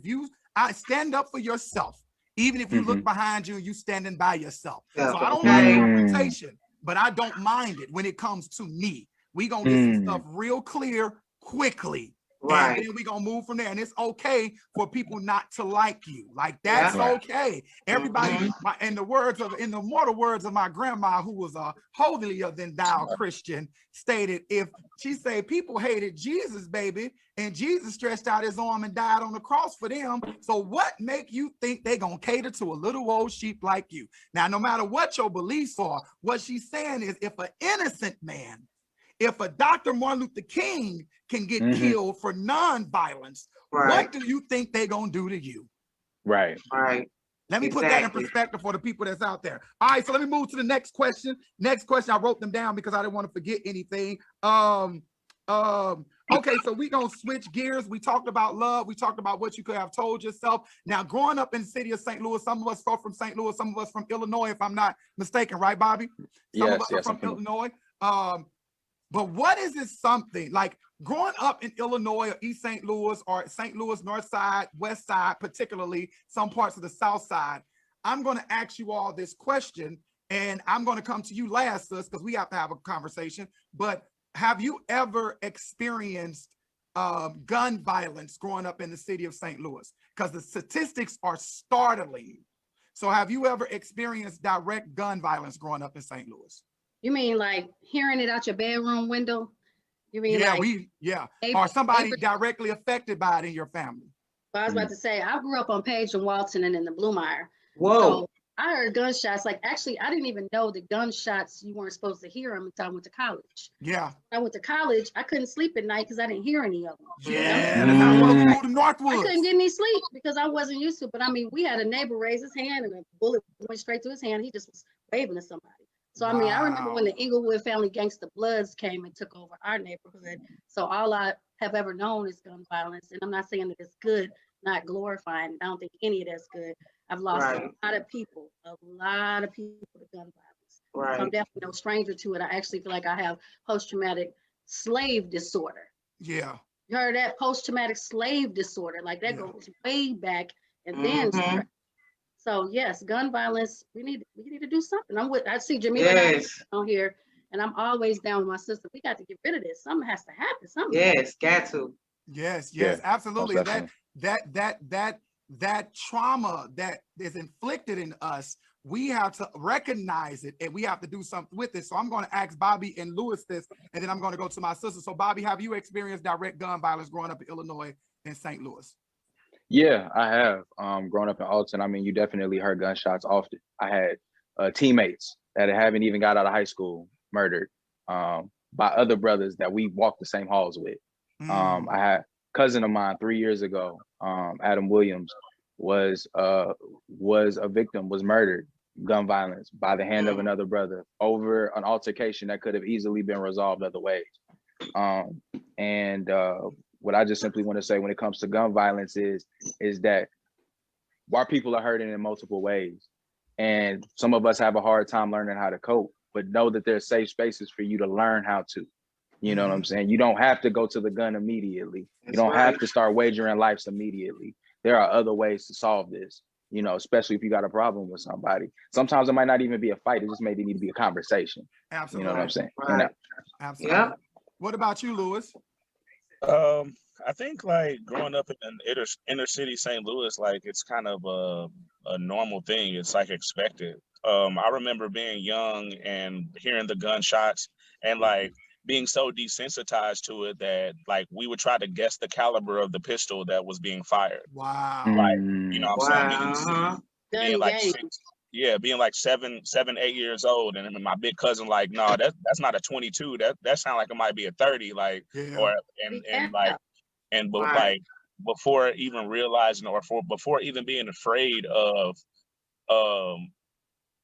I stand up for yourself, even if you look behind you and you standing by yourself. So I don't like confrontation, but I don't mind it when it comes to me. We going to get some stuff real clear quickly. And then we're going to move from there. And it's okay for people not to like you. Like, that's okay. Everybody, in the immortal words of my grandma, who was a holier than thou Christian, stated, if she said people hated Jesus, baby, and Jesus stretched out his arm and died on the cross for them. So what make you think they going to cater to a little old sheep like you? Now, no matter what your beliefs are, what she's saying is, if an innocent man, if a Dr. Martin Luther King can get killed for non-violence, what do you think they're going to do to you? Right. Let me put that in perspective for the people that's out there. All right, so let me move to the next question. Next question, I wrote them down because I didn't want to forget anything. Okay, so we're going to switch gears. We talked about love. We talked about what you could have told yourself. Now, growing up in the city of St. Louis, some of us are from St. Louis, some of us from Illinois, if I'm not mistaken, right, Bobby? Some of us are from Illinois. But what is it something like growing up in Illinois or East St. Louis or St. Louis, North Side, West Side, particularly some parts of the South Side? I'm going to ask you all this question, and I'm going to come to you last, sis, because we have to have a conversation. But have you ever experienced gun violence growing up in the city of St. Louis? Because the statistics are startling. So have you ever experienced direct gun violence growing up in St. Louis? You mean like hearing it out your bedroom window? You mean or somebody directly affected by it in your family? Well, I was about to say, I grew up on Page and Walton and in the Bluemire. Whoa. So I heard gunshots. Like, actually, I didn't even know that gunshots, you weren't supposed to hear them until I went to college. Yeah. When I went to college, I couldn't sleep at night because I didn't hear any of them. Yeah, that's how we go to Northwood. I couldn't get any sleep because I wasn't used to it. But I mean, we had a neighbor raise his hand and a bullet went straight through his hand. He just was waving to somebody. So, I mean, I remember when the Inglewood family Gangsta Bloods came and took over our neighborhood. So all I have ever known is gun violence. And I'm not saying that it's good not glorifying it. I don't think any of that's good. I've lost Right. a lot of people to gun violence. So I'm Right. definitely no stranger to it. I actually feel like I have post-traumatic slave disorder. Yeah. You heard that? Post-traumatic slave disorder. Like that Yeah. goes way back and then stress. So yes, gun violence, we need to do something. I see Jamila Yes. on here, and I'm always down with my sister. We got to get rid of this. Something has to happen. Something. Yes, got to. Yes, Yeah, absolutely. most That trauma that is inflicted in us, we have to recognize it and we have to do something with it. So I'm going to ask Bobby and Lewis this, and then I'm going to go to my sister. So Bobby, have you experienced direct gun violence growing up in Illinois and St. Louis? Yeah, I have. Growing up in Alton, I mean, you definitely heard gunshots often. I had teammates that haven't even got out of high school murdered by other brothers that we walked the same halls with. I had a cousin of mine 3 years ago, Adam Williams, was a victim, was murdered, gun violence by the hand of another brother over an altercation that could have easily been resolved other ways. What I just simply want to say when it comes to gun violence is that our people are hurting in multiple ways. And some of us have a hard time learning how to cope, but know that there's safe spaces for you to learn how to. You know what I'm saying? You don't have to go to the gun immediately. You don't have to start wagering lives immediately. There are other ways to solve this, you know, especially if you got a problem with somebody. Sometimes it might not even be a fight. It just maybe need to be a conversation. Absolutely. You know what I'm saying? Right. Absolutely. Yep. What about you, Lewis? I think like growing up in inner city St. Louis, like it's kind of a normal thing. It's like expected. I remember being young and hearing the gunshots and like being so desensitized to it that like we would try to guess the caliber of the pistol that was being fired. Wow. Like, you know what I'm saying? Wow. Being like being like 7, 8 years old, and then my big cousin like, no, that's not a 22. That sounds like it might be a 30. Like, but like before even realizing before even being afraid of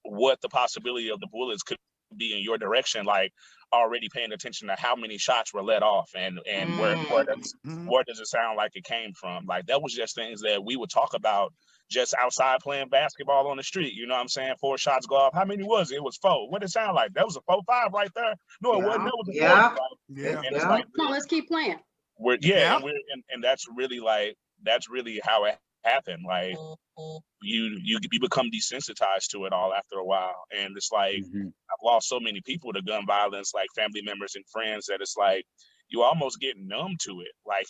what the possibility of the bullets could be in your direction, like already paying attention to how many shots were let off and where does it sound like it came from. Like that was just things that we would talk about just outside playing basketball on the street. You know what I'm saying? 4 shots go off. How many was it? It was 4. What did it sound like? That was a 4-5 right there. No, it wasn't. That was a 4. Yeah. And it's like, come on, let's keep playing. And that's really how it happened. Like you become desensitized to it all after a while, and it's like I've lost so many people to gun violence, like family members and friends, that it's like you almost get numb to it. Like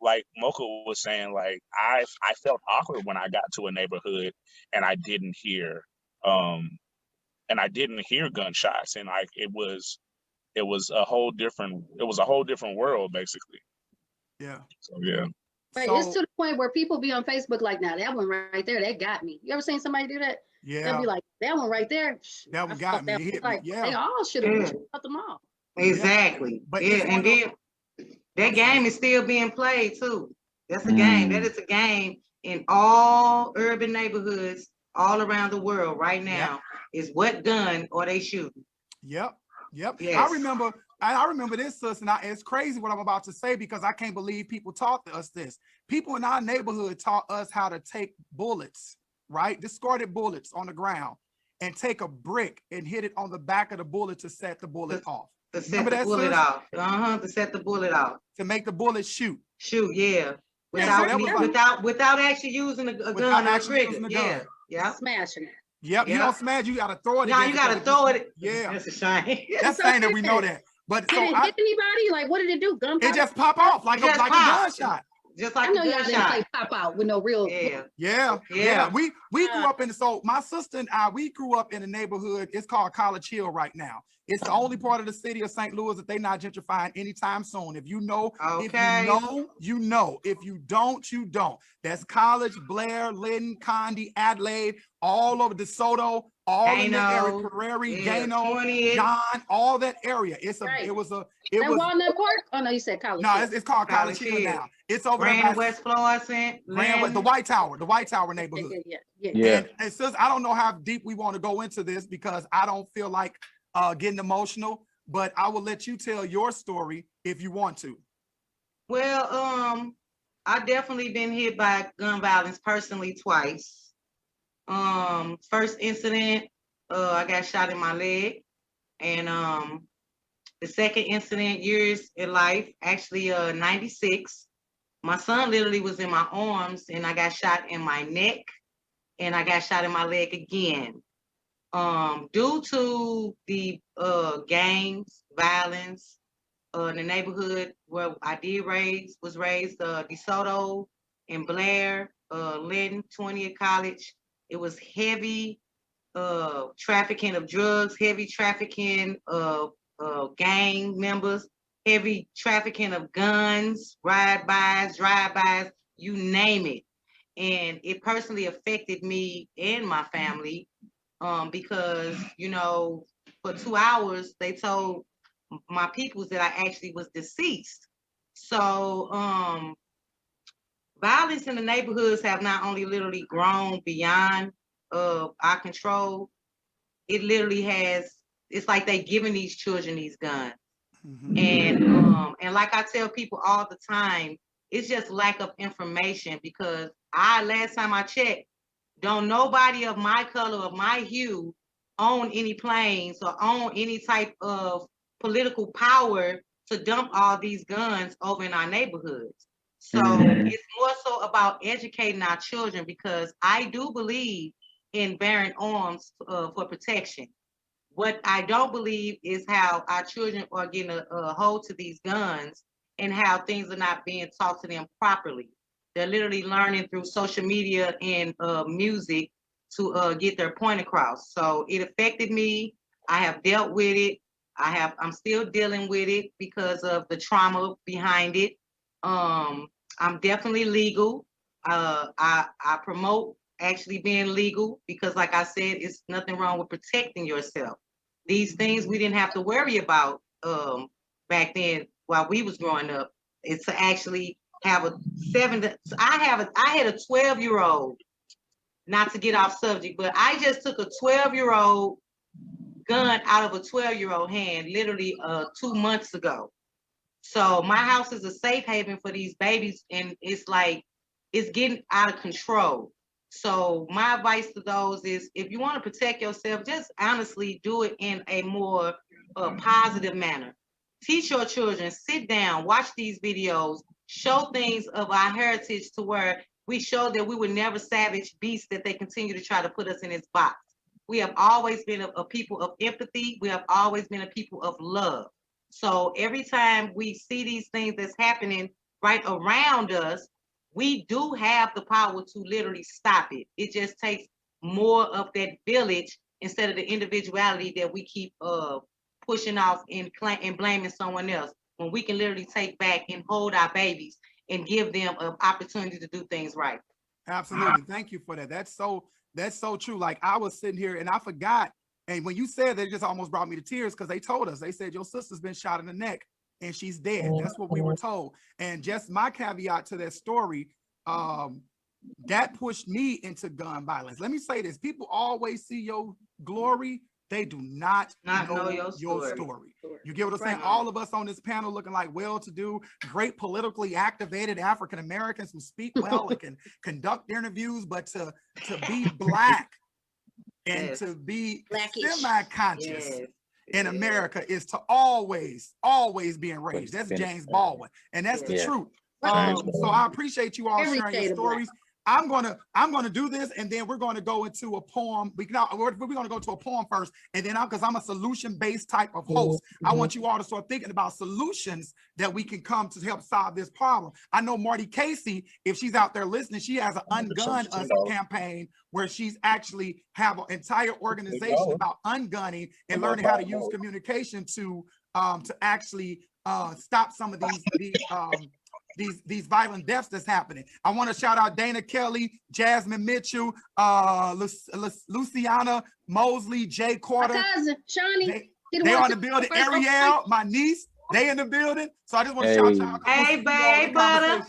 like Mocha was saying, like I felt awkward when I got to a neighborhood and I didn't hear gunshots, and like it was a whole different world basically. Yeah. So yeah. Right, it's to the point where people be on Facebook like, now that one right there, that got me. You ever seen somebody do that? Yeah. They'll be like, that one right there, that one got me. Hit me. Yeah. They all should have cut them off. Exactly. But and then that game is still being played too. That's a game. That is a game in all urban neighborhoods all around the world right now. Is what gun are they shooting? Yep. Yes. I remember this, sis, and it's crazy what I'm about to say because I can't believe people taught us this. People in our neighborhood taught us how to take bullets, right? Discarded bullets on the ground and take a brick and hit it on the back of the bullet to set the bullet off. To set the bullet off. To set the bullet off. To make the bullet shoot. Yeah. Without actually using a gun or a trigger. Yeah. Smashing it. Yep. You don't smash, you gotta throw it. No, you gotta throw it. Yeah. That's a shame. That's saying that we know that. But did it hit anybody? Like, what did it do? Gun it just pop off like a gunshot. Just like I know y'all didn't play pop out with no real. Yeah. We grew up so my sister and I, we grew up in a neighborhood. It's called College Hill right now. It's the only part of the city of St. Louis that they're not gentrifying anytime soon. If you know, if you know. If you don't, you don't. That's College, Blair, Lyndon, Condy, Adelaide, all over DeSoto, all in the area, Prairie, Gano, John, all that area. It was Walnut Park. Oh no, you said College. No, it's called College Hill now. It's over there. West Florissant, the White Tower neighborhood. Yeah. And since I don't know how deep we want to go into this because I don't feel like getting emotional, but I will let you tell your story if you want to. Well, I definitely been hit by gun violence personally twice. First incident, I got shot in my leg, and the second incident, years in life, actually 96. My son literally was in my arms, and I got shot in my neck, and I got shot in my leg again. Due to the gangs, violence, in the neighborhood where I was raised, DeSoto and Blair, Linton, 20th College. It was heavy trafficking of drugs, heavy trafficking of gang members, heavy trafficking of guns, ride-bys, drive-bys, you name it. And it personally affected me and my family because, you know, for 2 hours, they told my peoples that I actually was deceased. So violence in the neighborhoods have not only literally grown beyond our control, it literally has, it's like they giving these children these guns. And like I tell people all the time, it's just lack of information, because last time I checked, don't nobody of my color, of my hue, own any planes or own any type of political power to dump all these guns over in our neighborhoods. So it's more so about educating our children, because I do believe in bearing arms for protection. What I don't believe is how our children are getting a hold to these guns, and how things are not being taught to them properly. They're literally learning through social media and music to get their point across. So it affected me. I have dealt with it. I'm still dealing with it because of the trauma behind it. I'm definitely legal. I promote actually being legal, because like I said, it's nothing wrong with protecting yourself. These things we didn't have to worry about back then while we was growing up. It's to actually have I had a 12-year-old, not to get off subject, but I just took a 12-year-old gun out of a 12-year-old hand literally 2 months ago. So my house is a safe haven for these babies, and it's like, it's getting out of control. So my advice to those is, if you want to protect yourself, just honestly do it in a more positive manner. Teach your children, sit down, watch these videos, show things of our heritage, to where we show that we were never savage beasts that they continue to try to put us in this box. We have always been a people of empathy. We have always been a people of love. So every time we see these things that's happening right around us, we do have the power to literally stop it. It just takes more of that village instead of the individuality that we keep pushing off and blaming someone else, when we can literally take back and hold our babies and give them an opportunity to do things right. Absolutely. Thank you for that. That's so true. Like, I was sitting here and I forgot. And when you said that, it just almost brought me to tears, because they told us, they said, your sister's been shot in the neck and she's dead. That's what we were told. And just my caveat to that story, that pushed me into gun violence. Let me say this. People always see your glory. They do not know your story. You get what I'm saying? All of us on this panel looking like well-to-do, great politically activated African Americans who speak well and can conduct interviews, but to be Black and to be semi-conscious in America is to always be enraged. That's James Baldwin, and that's the truth. So I appreciate you all sharing your stories. I'm gonna do this, and then we're going to go into a poem. We're going to go to a poem first, and then because I'm a solution-based type of host, I want you all to start thinking about solutions that we can come to help solve this problem. I know Marty Casey, if she's out there listening, she has an Ungun Us campaign where she's actually have an entire organization about ungunning and learning how to use communication to actually stop some of these violent deaths that's happening. I want to shout out Dana Kelly, Jasmine Mitchell, Luciana Mosley, Jay Carter. My cousin, Shawnee. They on the building. Ariel, my niece, they in the building. So I just want to shout y'all. Hey, babe, butter.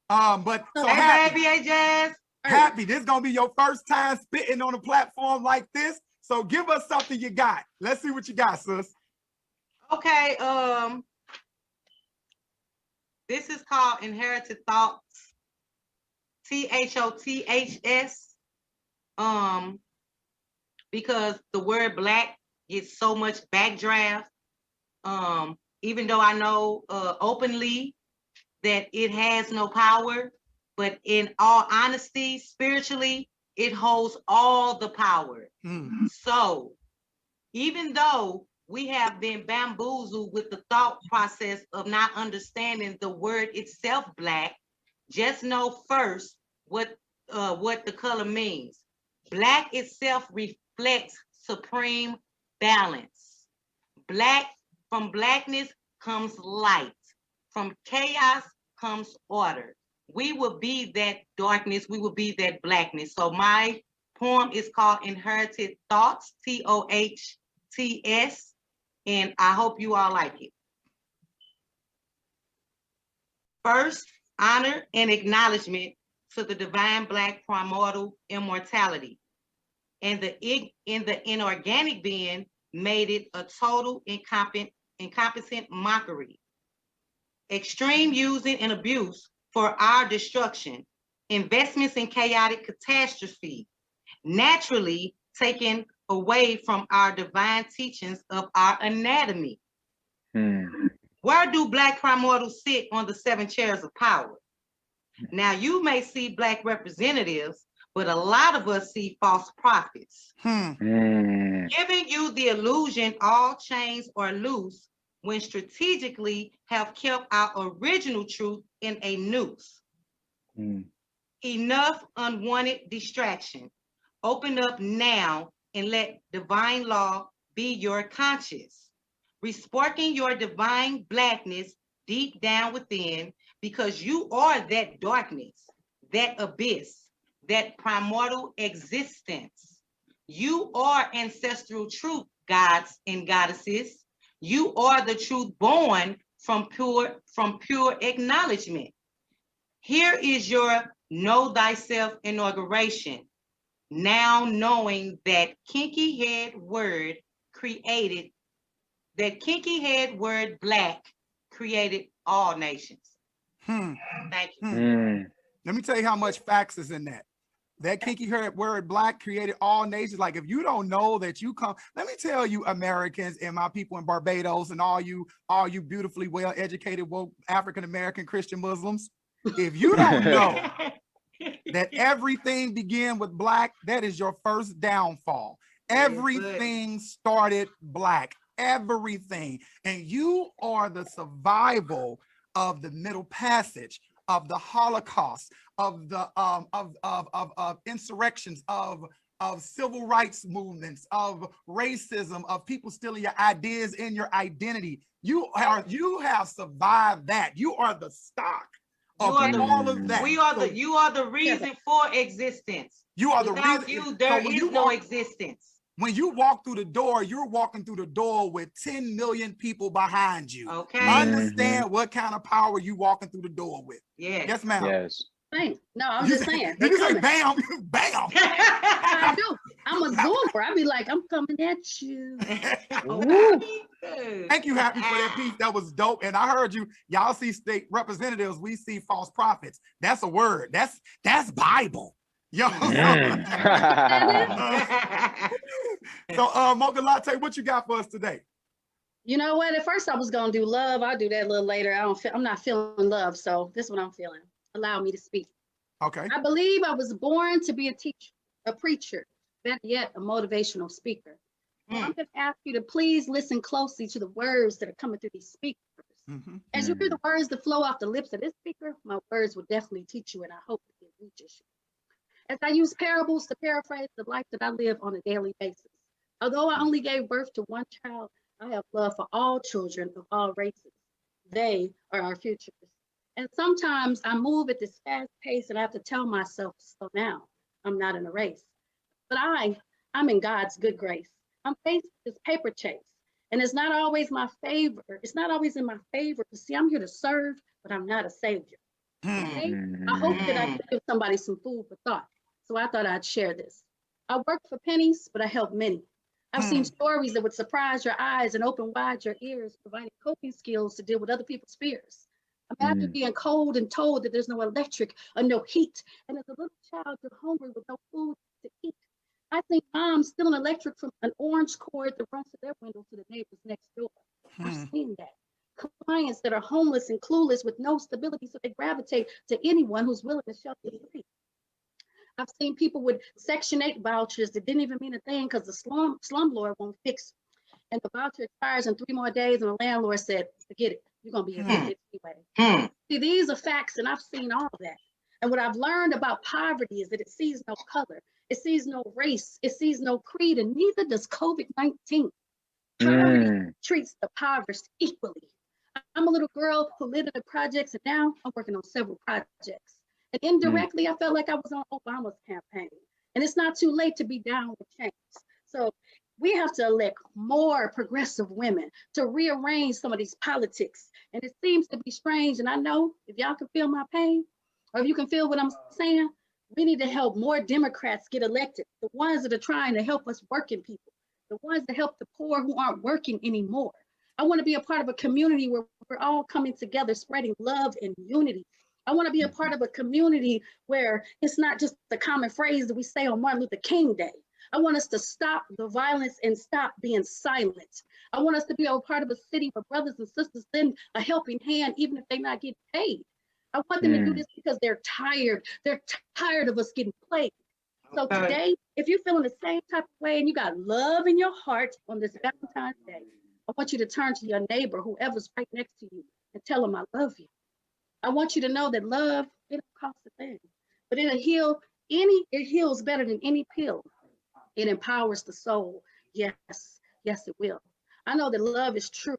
But so hey, happy. baby, hey, Jazz. Happy. This is gonna be your first time spitting on a platform like this. So give us something you got. Let's see what you got, sis. Okay. This is called Inherited Thoughts. THOTHS, because the word black gets so much backdraft. Even though I know openly that it has no power, but in all honesty, spiritually, it holds all the power. So even though we have been bamboozled with the thought process of not understanding the word itself, black, just know first what the color means. Black itself reflects supreme balance. Black, from blackness comes light. From chaos comes order. We will be that darkness. We will be that blackness. So my poem is called Inherited Thoughts, TOHTS, and I hope you all like it. First, honor and acknowledgement to the divine black primordial immortality. And the inorganic being made it a total incompetent mockery. Extreme using and abuse for our destruction. Investments in chaotic catastrophe. Naturally taken away from our divine teachings of our anatomy. Where do black primordials sit on the 7 chairs of power? Now you may see black representatives, but a lot of us see false prophets. Giving you the illusion all chains are loose when strategically have kept our original truth in a noose. Enough unwanted distraction. Open up now and let divine law be your conscience. Resparking your divine blackness deep down within, because you are that darkness, that abyss, that primordial existence. You are ancestral truth, gods and goddesses. You are the truth born from pure acknowledgement. Here is your know thyself inauguration. Now knowing that kinky head word black created all nations. Thank you. Let me tell you how much facts is in that. That kinky head word black created all nations. Like, if you don't know that you come, let me tell you, Americans and my people in Barbados and all you beautifully well-educated, woke African-American Christian Muslims, if you don't know that everything began with black, that is your first downfall. Everything started black, everything. And you are the survival of the Middle Passage, of the Holocaust, of the insurrections, of civil rights movements, of racism, of people stealing your ideas and your identity. You have survived that. You are the stock of all of that. You are the reason for existence. You are the Without reason. you, there is no existence. When you walk through the door, you're walking through the door with 10 million people behind you. Okay. Understand what kind of power you walking through the door with. Yes. Yes, ma'am. Yes. No, I'm just saying. Did you say bam? Bam. I do. I'm a absorber. I be like, I'm coming at you. Thank you, Happy, for that piece. That was dope. And I heard you. Y'all see state representatives. We see false prophets. That's a word. That's Bible. Yo. So, Mocha Latte, what you got for us today? You know what? At first I was gonna do love. I'll do that a little later. I'm not feeling love, so this is what I'm feeling. Allow me to speak. Okay. I believe I was born to be a teacher, a preacher, better yet, a motivational speaker. So I'm gonna ask you to please listen closely to the words that are coming through these speakers. As you hear the words that flow off the lips of this speaker, my words will definitely teach you, and I hope it reaches you. As I use parables to paraphrase the life that I live on a daily basis. Although I only gave birth to one child, I have love for all children of all races. They are our futures. And sometimes I move at this fast pace and I have to tell myself, slow down. I'm not in a race. But I'm in God's good grace. I'm faced with this paper chase. And it's not always my favor. It's not always in my favor. See, I'm here to serve, but I'm not a savior. Okay? I hope that I can give somebody some food for thought. So I thought I'd share this. I work for pennies, but I help many. I've seen stories that would surprise your eyes and open wide your ears, providing coping skills to deal with other people's fears. Imagine being cold and told that there's no electric or no heat. And as a little child, you're hungry with no food to eat. I think moms stealing electric from an orange cord that runs to their window to the neighbors next door. I've seen that. Clients that are homeless and clueless with no stability, so they gravitate to anyone who's willing to shelter the free. I've seen people with Section 8 vouchers that didn't even mean a thing because the slumlord won't fix it. And the voucher expires in 3 more days, and the landlord said, forget it, you're going to be evicted anyway. See, these are facts, and I've seen all that. And what I've learned about poverty is that it sees no color, it sees no race, it sees no creed, and neither does COVID-19. Poverty treats the impoverished equally. I'm a little girl who lived in the projects, and now I'm working on several projects. And indirectly, I felt like I was on Obama's campaign. And it's not too late to be down with change. So we have to elect more progressive women to rearrange some of these politics. And it seems to be strange. And I know if y'all can feel my pain, or if you can feel what I'm saying, we need to help more Democrats get elected. The ones that are trying to help us working people, the ones that help the poor who aren't working anymore. I want to be a part of a community where we're all coming together, spreading love and unity. I want to be a part of a community where it's not just the common phrase that we say on Martin Luther King Day. I want us to stop the violence and stop being silent. I want us to be a part of a city where brothers and sisters lend a helping hand, even if they're not getting paid. I want them to do this because they're tired. They're tired of us getting played. So today, if you're feeling the same type of way and you got love in your heart on this Valentine's Day, I want you to turn to your neighbor, whoever's right next to you, and tell them I love you. I want you to know that love, it don't cost a thing, but it heals better than any pill. It empowers the soul. Yes, yes, it will. I know that love is true.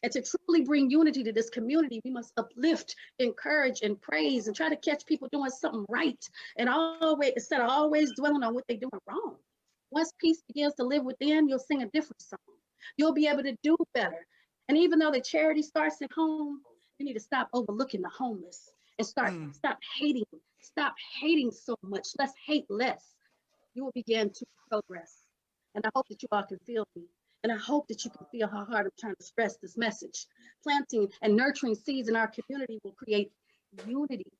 And to truly bring unity to this community, we must uplift, encourage, and praise, and try to catch people doing something right. And always, instead of always dwelling on what they're doing wrong. Once peace begins to live within, you'll sing a different song. You'll be able to do better. And even though the charity starts at home, you need to stop overlooking the homeless and stop hating so much. Let's hate less. You will begin to progress. And I hope that you all can feel me. And I hope that you can feel how hard I'm trying to stress this message. Planting and nurturing seeds in our community will create unity.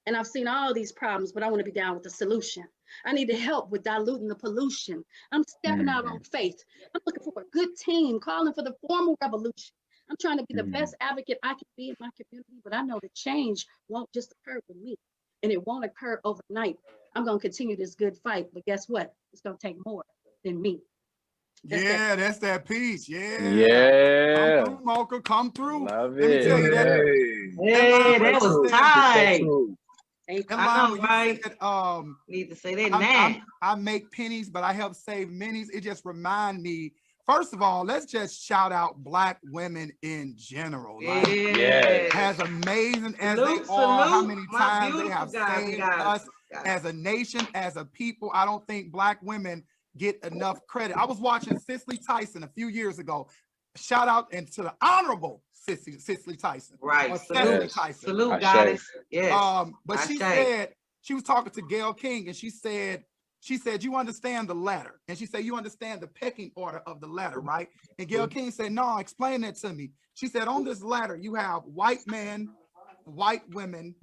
And I've seen all these problems, but I want to be down with the solution. I need to help with diluting the pollution. I'm stepping out on faith. I'm looking for a good team, calling for the formal revolution. I'm trying to be the best advocate I can be in my community, but I know that change won't just occur with me, and it won't occur overnight. I'm going to continue this good fight, but guess what? It's going to take more than me. That's that piece. Yeah. Come through, Mocha. Come through. Love Let me tell you that. Hey, that was tight. I know, right? Need to say that now. I make pennies, but I help save minis. It just remind me. First of all, let's just shout out Black women in general. Like, as amazing as they are, how many times they have saved us as a nation, as a people. I don't think Black women get enough credit. I was watching Cicely Tyson a few years ago. Shout out and to the honorable Cicely Tyson. Right. Salute, goddess. Yes. But she said, she was talking to Gayle King, and she said, you understand the letter. And she said, you understand the pecking order of the letter, right? And Gayle King said, no, explain that to me. She said, on this letter, you have white men, white women,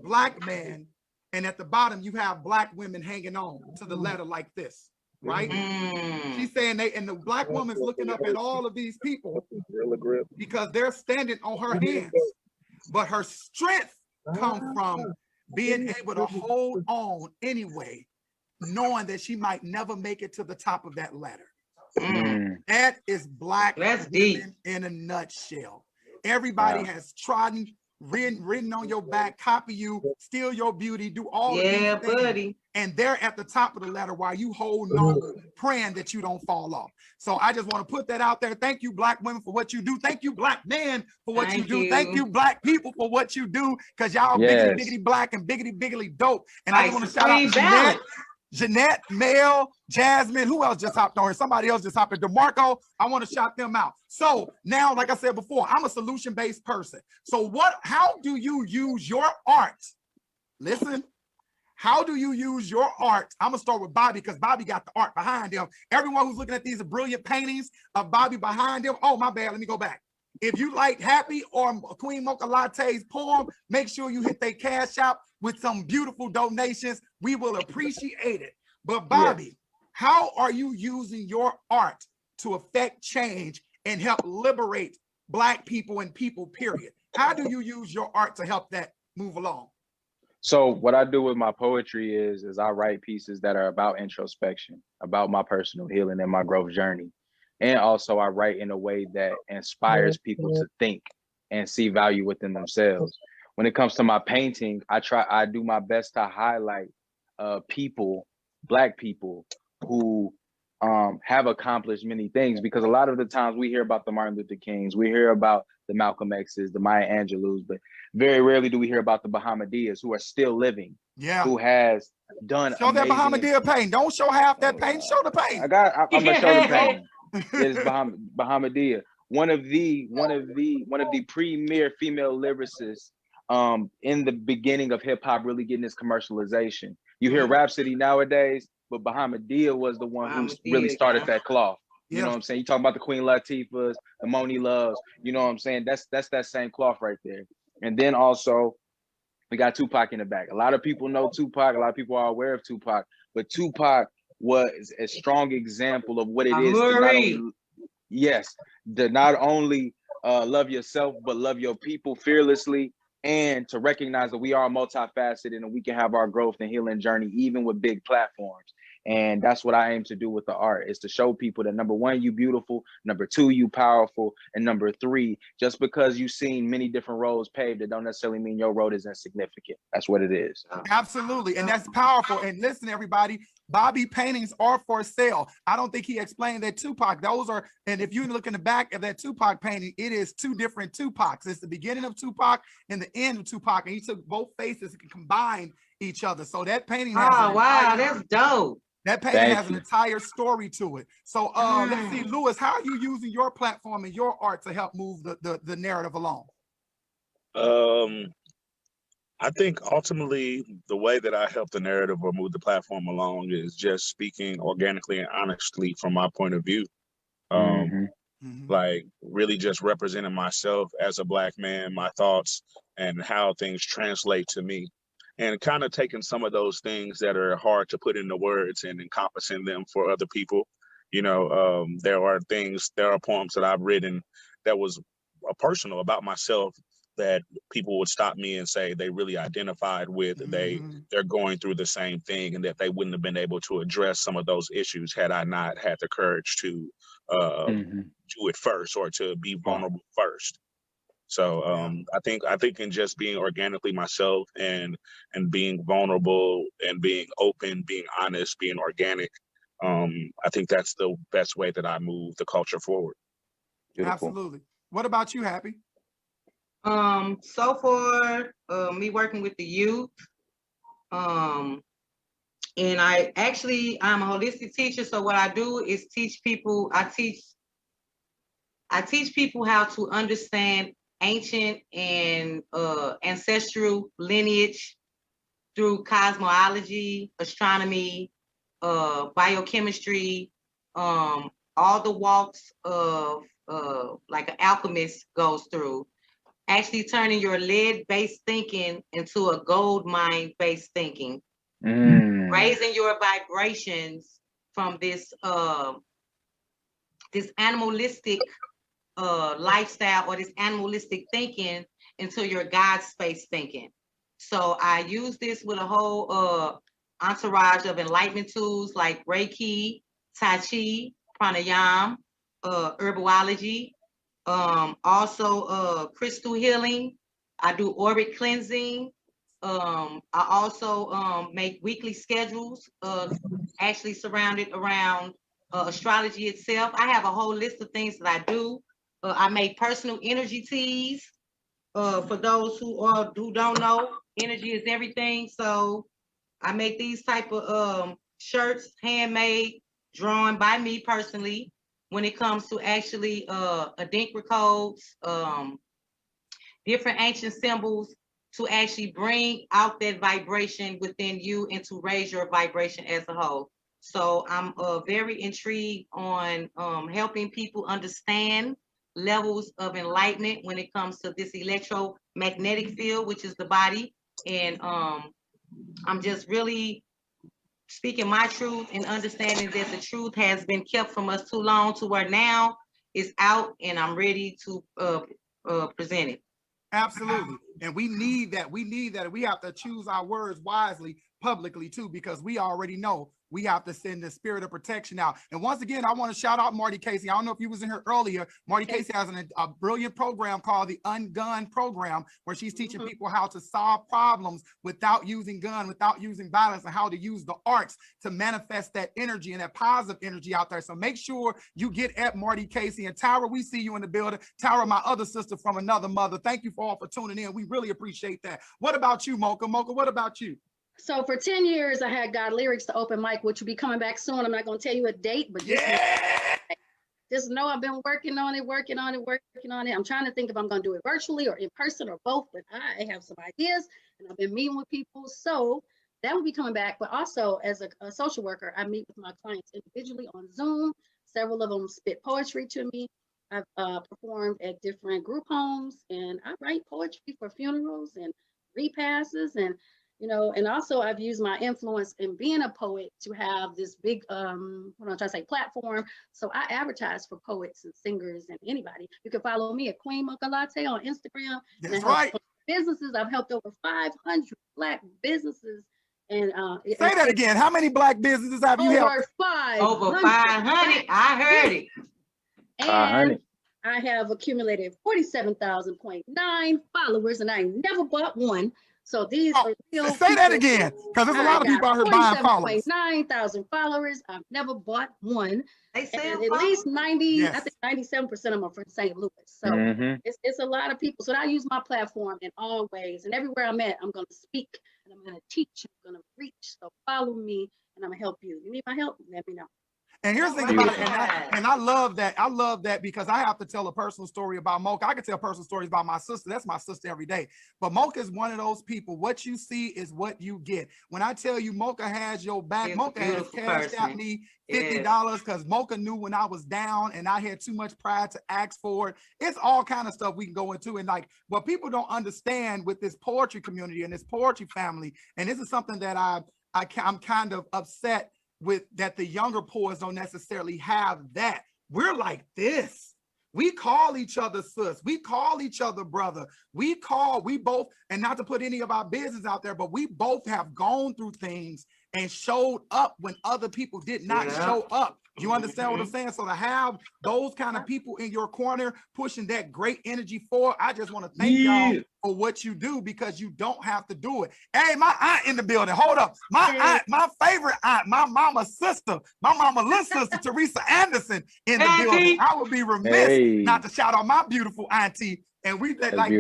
Black men, and at the bottom, you have Black women hanging on to the letter like this, right? She's saying and the Black woman's looking up at all of these people because they're standing on her hands. But her strength comes from being able to hold on anyway, knowing that she might never make it to the top of that ladder. That is Black women in a nutshell. Everybody has trodden, written on your back, copy you, steal your beauty, do all of these things. Buddy. And they're at the top of the ladder while you hold on, praying that you don't fall off. So I just want to put that out there. Thank you, Black women, for what you do. Thank you, Black men, for what you do. Thank you, Black people, for what you do, because y'all biggity, biggity Black and biggity, biggity dope. And I just want to shout out Jeanette, Mel, Jasmine, who else just hopped on here? Somebody else just hopped in. DeMarco, I want to shout them out. So now, like I said before, I'm a solution-based person. So how do you use your art? Listen, how do you use your art? I'm gonna start with Bobby because Bobby got the art behind him. Everyone who's looking at these brilliant paintings of Bobby behind him. Oh, my bad, let me go back. If you like Happy or Queen Mocha Latte's poem, make sure you hit their cash out with some beautiful donations. We will appreciate it. But Bobby, how are you using your art to affect change and help liberate Black people and people, period? How do you use your art to help that move along? So what I do with my poetry is I write pieces that are about introspection, about my personal healing and my growth journey. And also I write in a way that inspires people to think and see value within themselves. When it comes to my painting, I do my best to highlight people, Black people who have accomplished many things, because a lot of the times we hear about the Martin Luther Kings, we hear about the Malcolm X's, the Maya Angelou's, but very rarely do we hear about the Bahamadia who are still living, who has done show that Bahamadia pain. Don't show half that pain, show the pain. I'm gonna show the pain. It is Bahamadia, one of the premier female lyricists in the beginning of hip hop really getting this commercialization. You hear Rhapsody nowadays, but Bahamadia was the one who really started that cloth. You know what I'm saying? You talk about the Queen Latifahs, the Moni Loves, you know what I'm saying? That's that same cloth right there. And then also we got Tupac in the back. A lot of people know Tupac, a lot of people are aware of Tupac, but Tupac was a strong example of what it is to not only love yourself, but love your people fearlessly, and to recognize that we are multifaceted and we can have our growth and healing journey even with big platforms. And that's what I aim to do with the art, is to show people that number one, you beautiful, number two, you powerful, and number three, just because you've seen many different roads paved, it don't necessarily mean your road is insignificant. That's what it is. Absolutely, and that's powerful. And listen, everybody, Bobby paintings are for sale. I don't think he explained that Tupac. Those are, and if you look in the back of that Tupac painting, it is two different Tupacs. It's the beginning of Tupac and the end of Tupac, and he took both faces and combined each other. So that painting has that's dope. That painting has an entire story to it. So let's see, Lewis, how are you using your platform and your art to help move the narrative along? I think ultimately the way that I help the narrative or move the platform along is just speaking organically and honestly from my point of view. Like really just representing myself as a Black man, my thoughts and how things translate to me. And kind of taking some of those things that are hard to put into words and encompassing them for other people. You know, there are poems that I've written that was personal about myself that people would stop me and say they really identified with, they're going through the same thing, and that they wouldn't have been able to address some of those issues had I not had the courage to do it first, or to be vulnerable first. So I think in just being organically myself and being vulnerable and being open, being honest, being organic, I think that's the best way that I move the culture forward. Beautiful. Absolutely. What about you, Happy? So for me working with the youth, and I'm a holistic teacher. So what I do is teach people. I teach people how to understand ancient and ancestral lineage through cosmology, astronomy, biochemistry, all the walks of like an alchemist goes through, actually turning your lead-based thinking into a gold mine-based thinking, raising your vibrations from this this animalistic lifestyle or this animalistic thinking into your God space thinking. So I use this with a whole entourage of enlightenment tools like Reiki, Tai Chi, pranayama, herbology, also crystal healing. I do orbit cleansing. I also make weekly schedules, actually surrounded around astrology itself. I have a whole list of things that I do. I make personal energy teas. For those who don't know, energy is everything. So I make these type of shirts, handmade, drawn by me personally. When it comes to actually Adinkra codes, different ancient symbols, to actually bring out that vibration within you and to raise your vibration as a whole. So I'm very intrigued on helping people understand levels of enlightenment when it comes to this electromagnetic field, which is the body. And I'm just really speaking my truth and understanding that the truth has been kept from us too long, to where now it's out and I'm ready to present it. Absolutely. And we need that. We need that. We have to choose our words wisely publicly too, because we already know we have to send the spirit of protection out. And once again, I want to shout out Marty Casey. I don't know if you was in here earlier. Marty Casey has a brilliant program called the Ungun Program, where she's teaching people how to solve problems without using gun, without using violence, and how to use the arts to manifest that energy and that positive energy out there. So make sure you get at Marty Casey. And Tara, we see you in the building. Tara, my other sister from another mother. Thank you for all for tuning in. We really appreciate that. What about you, Mocha? Mocha, what about you? So for 10 years, I had God Lyrics, the open mic, which will be coming back soon. I'm not going to tell you a date, but just know I've been working on it. I'm trying to think if I'm going to do it virtually or in person or both, but I have some ideas and I've been meeting with people. So that will be coming back. But also as a social worker, I meet with my clients individually on Zoom. Several of them spit poetry to me. I've performed at different group homes, and I write poetry for funerals and repasses, and you know, and also I've used my influence in being a poet to have this big, what I'm trying to say, platform. So I advertise for poets and singers and anybody. You can follow me at Queen Mocha Latte on Instagram. That's right. Businesses, I've helped over 500 Black businesses. And say that again. How many Black businesses have you helped? Over 500. I heard it. And I have accumulated 47,000.9 followers, and I never bought one. So these are real. Say that again, because there's a lot of people out here buying followers. 9,000 followers. I've never bought one. They say at least 90, I think 97% of them are from St. Louis. So it's a lot of people. So I use my platform in all ways, and everywhere I'm at, I'm going to speak and I'm going to teach. I'm going to reach. So follow me, and I'm going to help you. You need my help? Let me know. And here's the thing about it, and I love that. I love that because I have to tell a personal story about Mocha. I can tell personal stories about my sister. That's my sister every day. But Mocha is one of those people. What you see is what you get. When I tell you Mocha has your back, Mocha has cashed out me $50 because Mocha knew when I was down and I had too much pride to ask for it. It's all kind of stuff we can go into. And like what people don't understand with this poetry community and this poetry family, and this is something that I'm kind of upset with, that the younger poets don't necessarily have that. We're like this. We call each other sis. We call each other brother. We both, and not to put any of our business out there, but we both have gone through things and showed up when other people did not show up. You understand what I'm saying? So to have those kind of people in your corner pushing that great energy forward, I just want to thank y'all for what you do, because you don't have to do it. Hey, my aunt in the building. Hold up. My aunt, my favorite aunt, my mama's sister, my mama little sister, Teresa Anderson in the building. I would be remiss not to shout out my beautiful auntie. And we like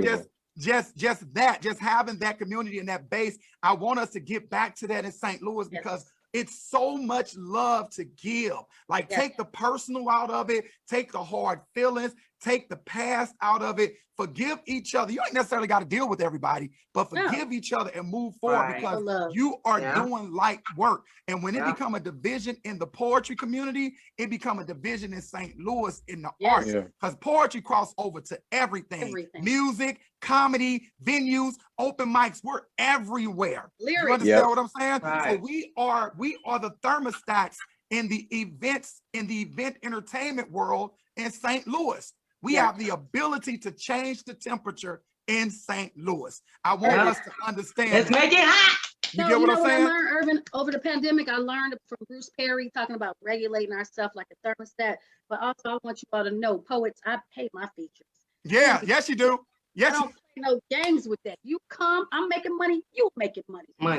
just having that community and that base. I want us to get back to that in St. Louis because it's so much love to give. Like take the personal out of it, take the hard feelings, take the past out of it, forgive each other. You ain't necessarily got to deal with everybody, but forgive each other and move forward because you are doing light work. And when it become a division in the poetry community, it become a division in St. Louis in the arts, because poetry cross over to everything. Music, comedy, venues, open mics, we're everywhere. Lyrics. You understand what I'm saying? So we are the thermostats in the event entertainment world in St. Louis. We have the ability to change the temperature in St. Louis. I want us to understand. Let's make it hot. You get what I'm saying? I learned, Ervin, over the pandemic, I learned from Bruce Perry talking about regulating ourselves like a thermostat. But also, I want you all to know, poets, I pay my features. Yeah, yes, you do. Yes, I don't play no games with that. You come, I'm making money, you making money. Like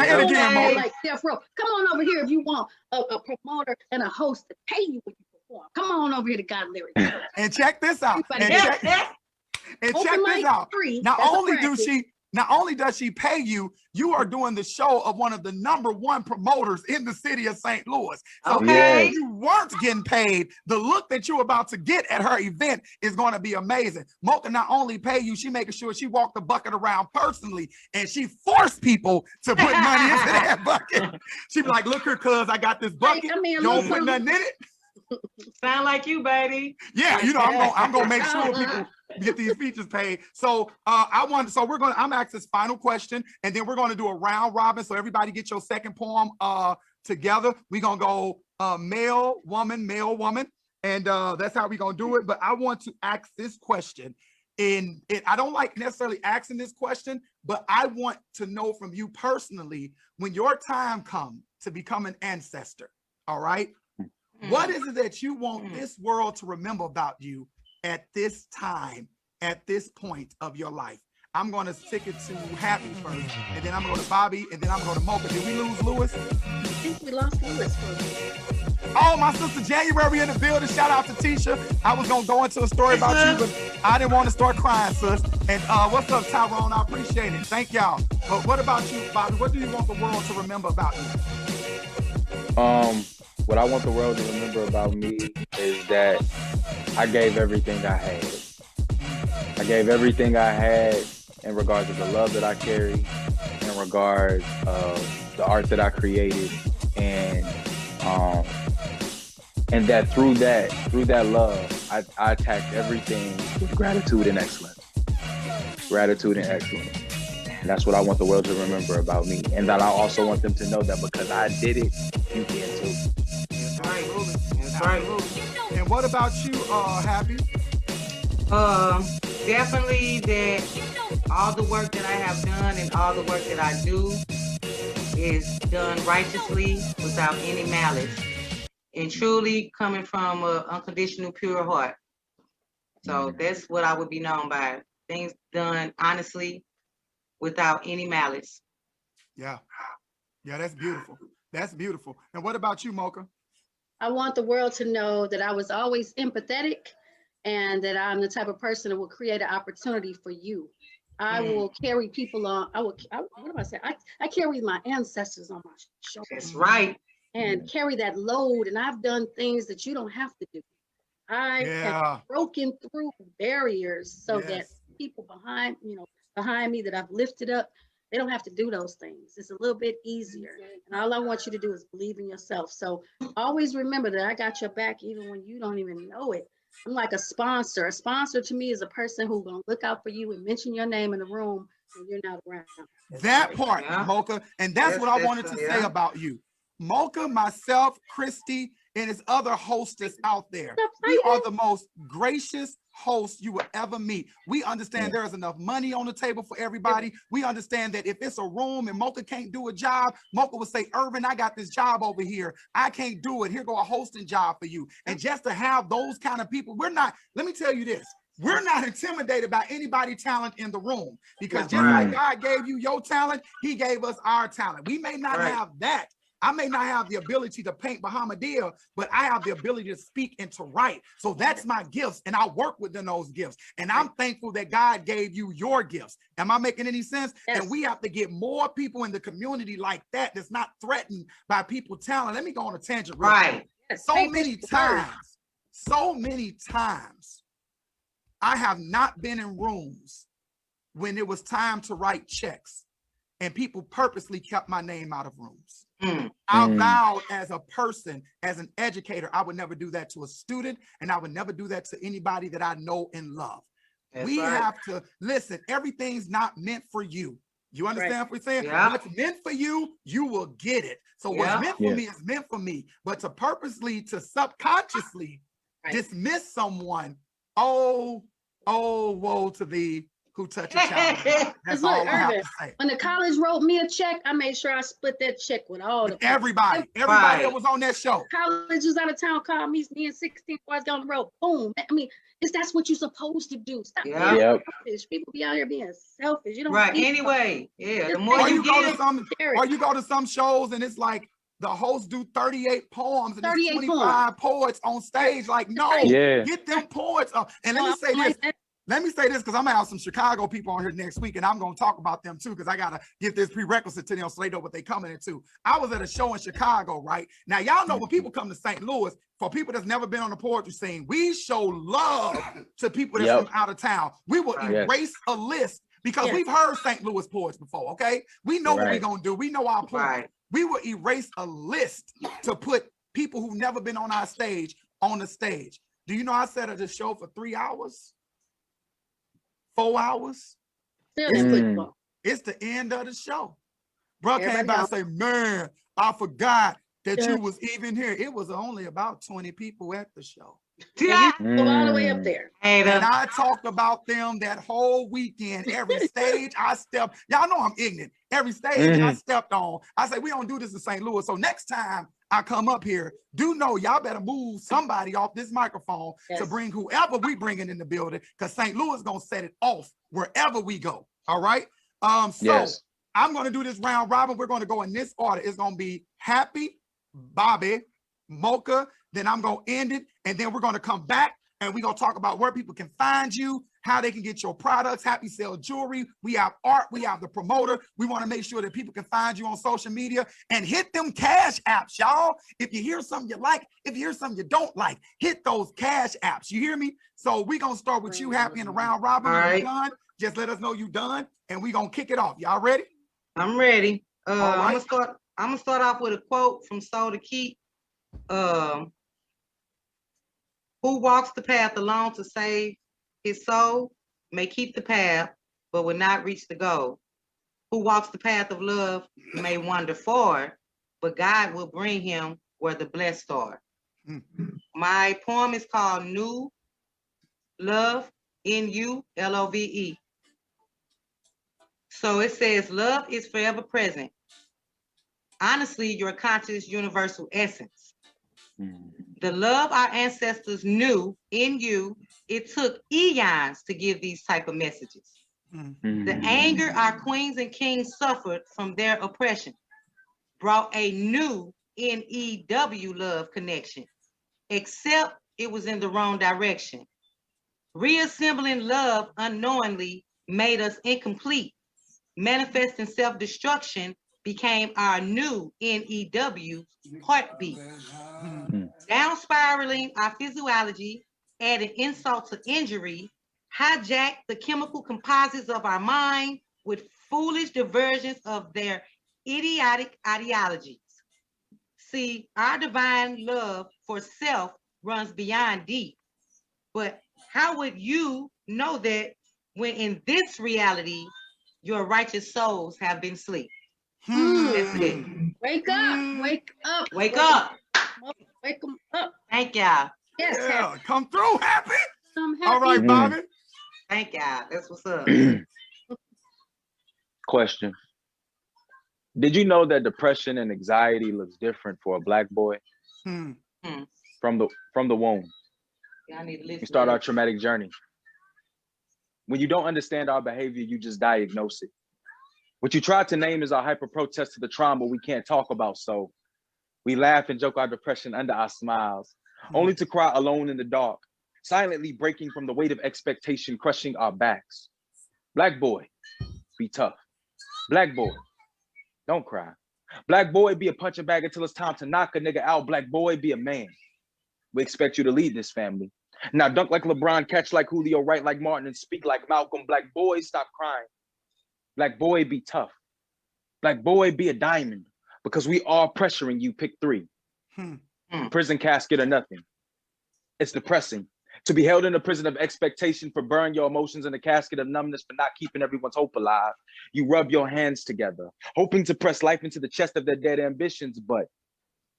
Death Row. Come on over here if you want a promoter and a host to pay you when you perform. Come on over here to God Lyrics. And check this out. And check this out. Not only does she pay you, you are doing the show of one of the #1 promoters in the city of St. Louis. So if you weren't getting paid, the look that you're about to get at her event is going to be amazing. Mocha not only pay you, she making sure she walked the bucket around personally, and she forced people to put money into that bucket. She be like, look here, cuz I got this bucket. You don't put nothing in it. Sound like you, baby. Yeah, you know, I'm gonna make sure people get these features paid. So I'm asking this final question, and then we're gonna do a round robin. So everybody get your second poem together. We're gonna go male, woman, and that's how we're gonna do it. But I want to ask this question. I don't like necessarily asking this question, but I want to know from you personally, when your time comes to become an ancestor, all right? What is it that you want this world to remember about you at this time, at this point of your life? I'm going to stick it to Happy first, and then I'm going to go to Bobby, and then I'm going to Mocha. Did we lose Lewis? I think we lost Lewis for a minute. Oh, my sister January in the building. Shout out to Tisha. I was going to go into a story about you, but I didn't want to start crying, sis. And what's up, Tyrone? I appreciate it. Thank y'all. But what about you, Bobby? What do you want the world to remember about you? What I want the world to remember about me is that I gave everything I had. I gave everything I had in regards to the love that I carry, in regards of the art that I created, and that through that love, I attacked everything with gratitude and excellence. Gratitude and excellence. And that's what I want the world to remember about me. And that I also want them to know that because I did it, you can too. That's right. That's right. And what about you, Happy? Definitely that all the work that I have done and all the work that I do is done righteously without any malice and truly coming from an unconditional pure heart. So that's what I would be known by. Things done honestly without any malice. Yeah, that's beautiful. That's beautiful. And what about you, Mocha? I want the world to know that I was always empathetic and that I'm the type of person that will create an opportunity for you. I will carry people on. What do I say? I carry my ancestors on my shoulders. That's right. And carry that load. And I've done things that you don't have to do. I have broken through barriers so that people behind me that I've lifted up, they don't have to do those things. It's a little bit easier. And all I want you to do is believe in yourself. So always remember that I got your back even when you don't even know it. I'm like a sponsor. A sponsor to me is a person who's going to look out for you and mention your name in the room when you're not around. That part, Mocha. And that's what I wanted to say about you. Mocha, myself, Christy, and his other hostess out there. We are the most gracious hosts you will ever meet. We understand there is enough money on the table for everybody. We understand that if it's a room and Mocha can't do a job, Mocha will say, Ervin, I got this job over here. I can't do it. Here go a hosting job for you. And just to have those kind of people, let me tell you this. We're not intimidated by anybody's talent in the room, because just like God gave you your talent, he gave us our talent. We may not have that. I may not have the ability to paint Bahamadia, but I have the ability to speak and to write. So that's my gifts, and I work within those gifts. And I'm thankful that God gave you your gifts. Am I making any sense? Yes. And we have to get more people in the community like that, that's not threatened by people's talent. Let me go on a tangent real quick. So many times, I have not been in rooms when it was time to write checks, and people purposely kept my name out of rooms. I vowed as a person, as an educator, I would never do that to a student, and I would never do that to anybody that I know and love. We have to listen. Everything's not meant for you. You understand what we're saying? What's meant for you, you will get it. So what's meant for me is meant for me. But to purposely, to subconsciously dismiss someone, oh, woe to thee who touch a child. That's all I have to say. When the college wrote me a check, I made sure I split that check with all the everybody that was on that show. College was out of town, called me and 16 boys down the road. Boom. I mean, that's what you're supposed to do. Stop being selfish. People be out here being selfish. You don't anyway. The more you go to some shows and it's like the hosts do 38 poems and 25 poets on stage. Like, no, get them poets up. And let me say this. Let me say this, because I'm gonna have some Chicago people on here next week, and I'm gonna talk about them too, because I gotta give this prerequisite to them so they know what they coming into. I was at a show in Chicago, right? Now, y'all know when people come to St. Louis, for people that's never been on the poetry scene, we show love to people that's from out of town. We will erase a list, because we've heard St. Louis poets before, okay? We know what we're gonna do. We know our poets. We will erase a list to put people who've never been on our stage on the stage. Do you know I set up the show for 3 hours? 4 hours? Still didn't put you on. It's the end of the show. Bro came Everybody by and else. say, man, I forgot that you was even here. It was only about 20 people at the show. Yeah. Go all the way up there. And I talked about them that whole weekend. Every stage I stepped, y'all know I'm ignorant. Every stage I stepped on, I say, we don't do this in St. Louis. So next time I come up here, do know y'all better move somebody off this microphone to bring whoever we bringing in the building, because St. Louis is gonna set it off wherever we go. All right. So I'm gonna do this round robin. We're gonna go in this order. It's gonna be Happy, Bobby, Mocha, then I'm gonna end it, and then we're gonna come back and we're gonna talk about where people can find you, how they can get your products. Happy sell jewelry. We have art, we have the promoter. We want to make sure that people can find you on social media, and hit them cash apps, y'all. If you hear something you like, if you hear something you don't like, hit those cash apps. You hear me? So we're gonna start with you, Happy, in the round robin. When you're done, just let us know you done, and we're gonna kick it off. Y'all ready? I'm ready. right. I'm gonna start off with a quote from Soul to Keep. Who walks the path alone to save his soul may keep the path, but will not reach the goal. Who walks the path of love may wander far, but God will bring him where the blessed are. My poem is called New Love, N-U-L-O-V-E. So it says, love is forever present. Honestly, your conscious universal essence. The love our ancestors knew in you, it took eons to give these type of messages. The anger our queens and kings suffered from their oppression brought a new N-E-W love connection, except it was in the wrong direction. Reassembling love unknowingly made us incomplete. Manifesting self-destruction became our new N-E-W heartbeat. Down spiraling our physiology, adding insult to injury, hijacked the chemical composites of our mind with foolish diversions of their idiotic ideologies. See, our divine love for self runs beyond deep. But how would you know that when in this reality, your righteous souls have been asleep? That's it. Wake up, wake up. Wake up. Wake them up. Thank y'all. Yes, Happy. Come through, Happy. I'm happy. All right, Bobby. Thank y'all. That's what's up. Question. Did you know that depression and anxiety looks different for a Black boy? From the womb. Y'all need to listen. We start our traumatic journey. When you don't understand our behavior, you just diagnose it. What you tried to name is our hyper protest to the trauma we can't talk about. So we laugh and joke our depression under our smiles, only to cry alone in the dark, silently breaking from the weight of expectation, crushing our backs. Black boy, be tough. Black boy, don't cry. Black boy, be a punching bag until it's time to knock a nigga out. Black boy, be a man. We expect you to lead this family. Now dunk like LeBron, catch like Julio, write like Martin, and speak like Malcolm. Black boy, stop crying. Black boy, be tough. Black boy, be a diamond, because we are pressuring you. Pick 3. Prison casket or nothing. It's depressing to be held in a prison of expectation, for burn your emotions in a casket of numbness, for not keeping everyone's hope alive. You rub your hands together, hoping to press life into the chest of their dead ambitions. But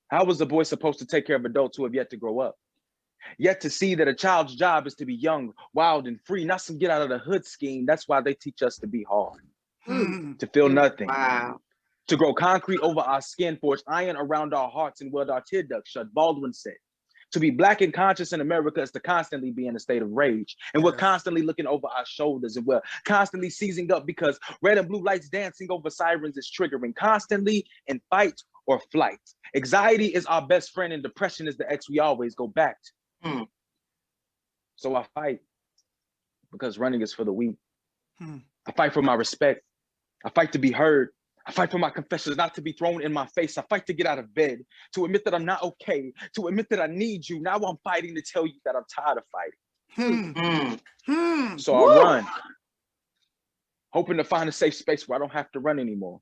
how was a boy supposed to take care of adults who have yet to grow up? Yet to see that a child's job is to be young, wild, and free, not some get out of the hood scheme. That's why they teach us to be hard, to feel nothing. Wow. To grow concrete over our skin, forge iron around our hearts, and weld our tear ducts shut, Baldwin said. To be Black and conscious in America is to constantly be in a state of rage. And we're constantly looking over our shoulders, and we're constantly seizing up because red and blue lights dancing over sirens is triggering, constantly in fight or flight. Anxiety is our best friend, and depression is the ex we always go back to. So I fight because running is for the weak. I fight for my respect. I fight to be heard. I fight for my confessions not to be thrown in my face. I fight to get out of bed, to admit that I'm not okay, to admit that I need you. Now I'm fighting to tell you that I'm tired of fighting. So I run, hoping to find a safe space where I don't have to run anymore.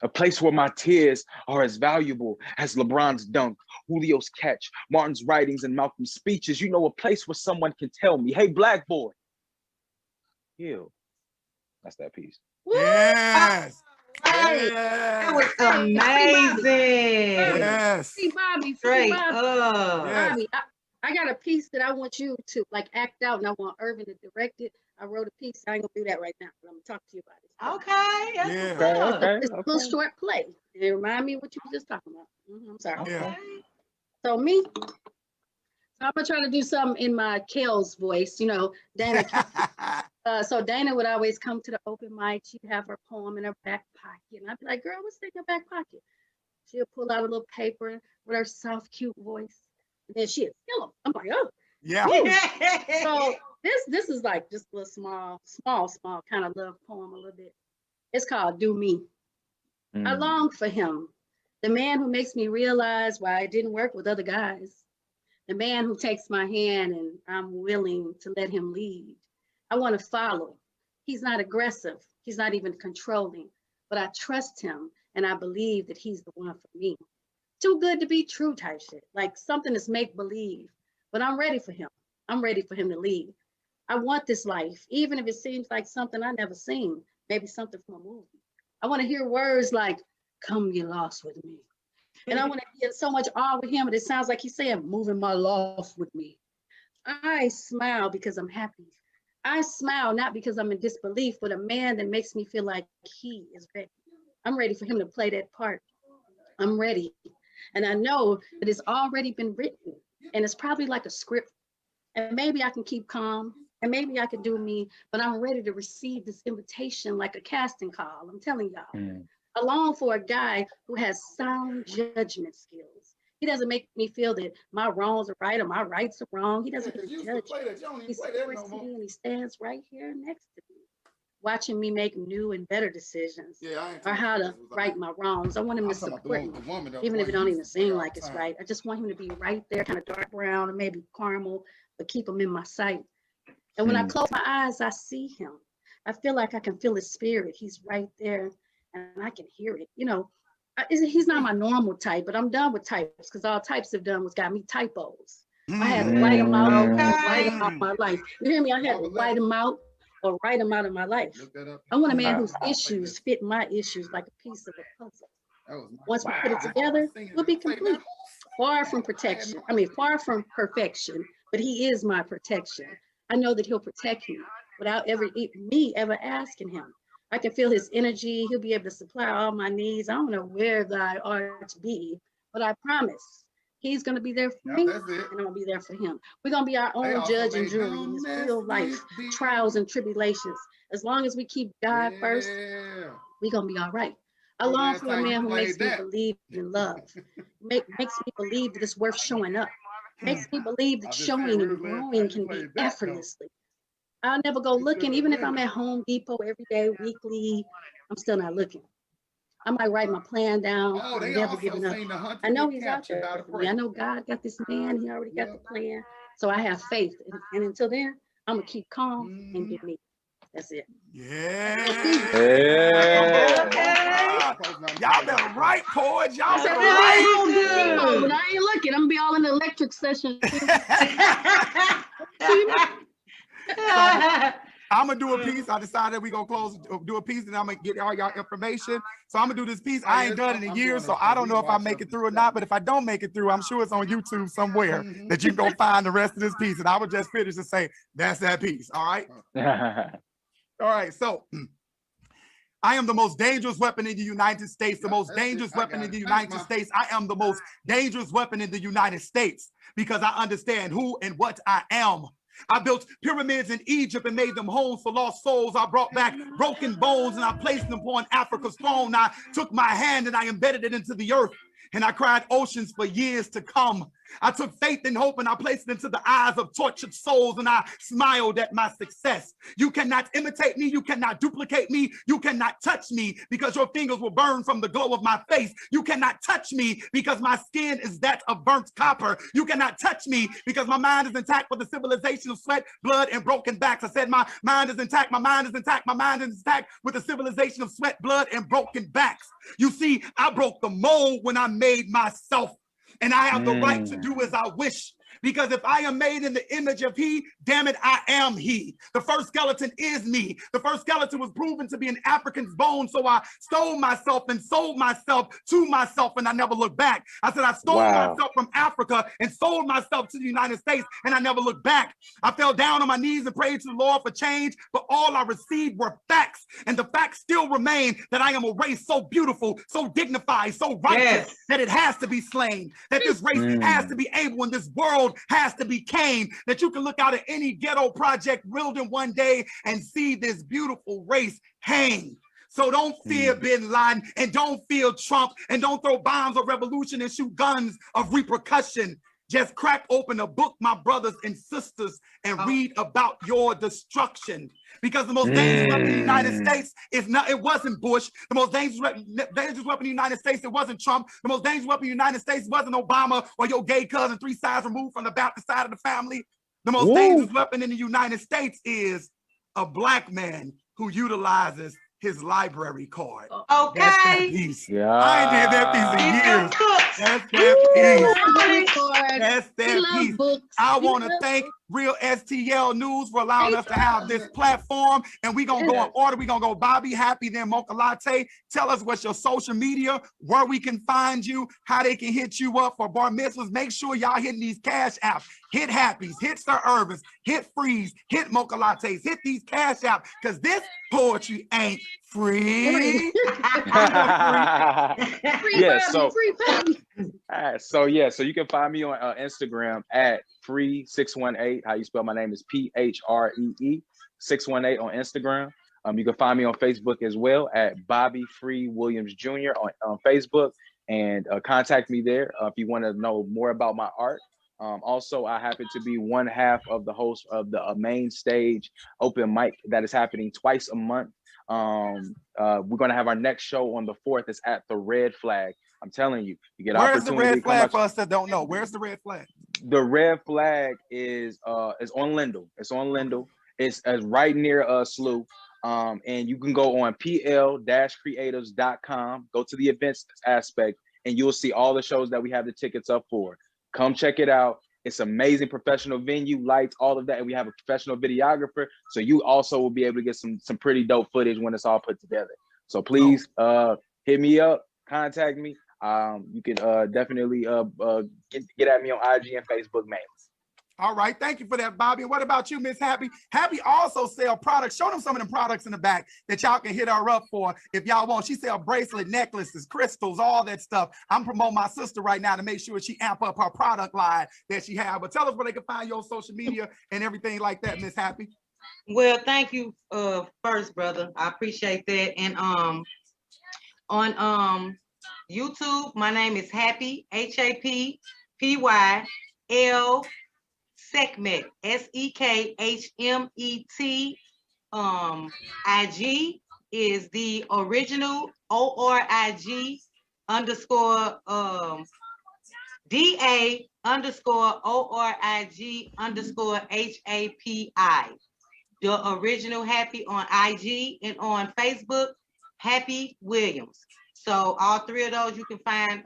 A place where my tears are as valuable as LeBron's dunk, Julio's catch, Martin's writings, and Malcolm's speeches. You know, a place where someone can tell me, hey, black boy, heal. That's that piece. Yes. Right. That was amazing. Yes. See, Bobby, Straight Bobby. up. Yes. Bobby, I got a piece that I want you to like act out, and I want Ervin to direct it. I wrote a piece. I ain't gonna do that right now, but I'm gonna talk to you about it. Okay. That's Yeah. what's up. Okay. It's a little short play. And it remind me of what you were just talking about. I'm sorry. Yeah. So me, I'm gonna try to do something in my Kale's voice. You know, Dana. So Dana would always come to the open mic. She'd have her poem in her back pocket, and I'd be like, "Girl, what's in your back pocket?" She'll pull out a little paper with her soft, cute voice, and then she'd fill them. I'm like, "Oh, Yeah. So this is like just a little small kind of love poem a little bit. It's called Do Me. I long for him, the man who makes me realize why I didn't work with other guys, the man who takes my hand and I'm willing to let him lead. I want to follow. He's not aggressive. He's not even controlling, but I trust him and I believe that he's the one for me. Too good to be true type shit, like something that's make believe, but I'm ready for him. I'm ready for him to lead. I want this life, even if it seems like something I never seen, maybe something from a movie. I want to hear words like, come get lost with me. And I want to get so much awe with him, but it sounds like he's saying, moving my lost with me. I smile because I'm happy. I smile not because I'm in disbelief, but a man that makes me feel like he is ready. I'm ready for him to play that part. I'm ready. And I know that it's already been written, and it's probably like a script. And maybe I can keep calm, and maybe I can do me, but I'm ready to receive this invitation like a casting call. I'm telling y'all. I long for a guy who has sound judgment skills. He doesn't make me feel that my wrongs are right or my rights are wrong. He doesn't judge me. He supports me and he stands right here next to me, watching me make new and better decisions, or how to right my wrongs. I want him to support me, even if it don't even seem like it's right. I just want him to be right there, kind of dark brown or maybe caramel, but keep him in my sight. And when I close my eyes, I see him. I feel like I can feel his spirit. He's right there and I can hear it. You know, he's not my normal type, but I'm done with types because all types have done was got me typos. I had to write them out, write them out my life. You hear me? I had to write them out or write them out of my life. I want a man whose issues fit my issues like a piece of a puzzle. Once we put it together, we'll be complete. Far from protection. I mean, far from perfection, but he is my protection. I know that he'll protect me without me ever asking him. I can feel his energy. He'll be able to supply all my needs. I don't know where thou art to be, but I promise he's going to be there for me, and I'm going to be there for him. We're going to be our own judge and jury in this real life, trials and trtribulations. As long as we keep God first, we're going to be all right. I long for a man who makes me believe in love, makes me believe that it's worth showing up, makes me believe that showing and growing can be effortlessly. I'll never go looking, even if I'm at Home Depot every day, weekly, I'm still not looking. I might write my plan down. I'm never giving up. I know he's out there for me. I know God got this man. He already got the plan. So I have faith. And until then, I'm going to keep calm and be me. That's it. Yeah. Y'all better write, poets. Y'all better write. But I ain't looking. I'm going to be all in the electric session. I'm gonna do a piece. I decided we're gonna do a piece, and I'm gonna get all y'all information. So I'm gonna do this piece. I ain't done it in a year, so I don't know if I make it through or not. But if I don't make it through, I'm sure it's on YouTube somewhere that you can go find the rest of this piece. And I would just finish and say, that's that piece. All right. All right. So I am the most dangerous weapon in the United States. The most dangerous weapon in the United States. I am the most dangerous weapon in the United States because I understand who and what I am. I built pyramids in Egypt and made them homes for lost souls. I brought back broken bones and I placed them upon Africa's throne. I took my hand and I embedded it into the earth and I cried oceans for years to come. I took faith and hope and I placed it into the eyes of tortured souls, and I smiled at my success. You cannot imitate me. You cannot duplicate me. You cannot touch me because your fingers will burn from the glow of my face. You cannot touch me because my skin is that of burnt copper. You cannot touch me because my mind is intact with the civilization of sweat, blood, and broken backs. I said my mind is intact. My mind is intact. My mind is intact with the civilization of sweat, blood, and broken backs. You see, I broke the mold when I made myself. And I have the right to do as I wish. Because if I am made in the image of he, damn it, I am he. The first skeleton is me. The first skeleton was proven to be an African's bone, so I stole myself and sold myself to myself, and I never looked back. I said I stole myself from Africa and sold myself to the United States, and I never looked back. I fell down on my knees and prayed to the Lord for change, but all I received were facts, and the facts still remain that I am a race so beautiful, so dignified, so righteous, that it has to be slain, that this race has to be able, and this world has to be Cain, that you can look out at any ghetto project building one day and see this beautiful race hang. So don't fear Bin Laden, and don't fear Trump, and don't throw bombs of revolution and shoot guns of repercussion. Just crack open a book, my brothers and sisters, and read about your destruction. Because the most dangerous weapon in the United States is not, it wasn't Bush. The most dangerous weapon in the United States, it wasn't Trump. The most dangerous weapon in the United States wasn't Obama or your gay cousin 3 sides removed from the Baptist side of the family. The most dangerous weapon in the United States is a black man who utilizes his library card. Okay. That's that piece. Yeah. I ain't had that piece in years. That's that piece. That's that piece. Books. I want to thank Real STL News for allowing us to have this platform. And we're going to go in order. We're going to go Bobby, Happy, then Mocha Latte. Tell us what's your social media, where we can find you, how they can hit you up for bar mitzvahs. Make sure y'all hitting these cash apps. Hit Happy's, hit Sir Ervin's, hit Freeze, hit Mocha Lattes, hit these cash apps, because this poetry ain't free. So you can find me on Instagram at free618. How you spell my name is PHREE 618 on Instagram. You can find me on Facebook as well at Bobby Free Williams Jr. on Facebook, and contact me there if you want to know more about my art. Also, I happen to be one half of the host of the main stage open mic that is happening twice a month. We're going to have our next show on the 4th. It's at the Red Flag. I'm telling you, you get opportunity. Where's the Red Flag for us that don't know? Where's the Red Flag? The Red Flag is on Lindell. It's on Lindell. It's right near SLU. And you can go on pl-creatives.com, go to the events aspect, and you'll see all the shows that we have the tickets up for. Come check it out. It's amazing, professional venue, lights, all of that. And we have a professional videographer. So you also will be able to get some pretty dope footage when it's all put together. So please hit me up, contact me. You can definitely get at me on IG and Facebook mainly. All right, thank you for that, Bobby. And what about you, Miss Happy? Happy also sell products. Show them some of them products in the back that y'all can hit her up for if y'all want. She sell bracelet, necklaces, crystals, all that stuff. I'm promoting my sister right now to make sure she amp up her product line that she have. But tell us where they can find you on social media and everything like that, Miss Happy. Well, thank you first, brother. I appreciate that. And on YouTube, my name is Happy, HAPPYL Sekhmet, SEKHMET. IG is the original ORIG _ DA _ ORIG _ HAPI. The original Happy on IG, and on Facebook, Happy Williams. So all 3 of those you can find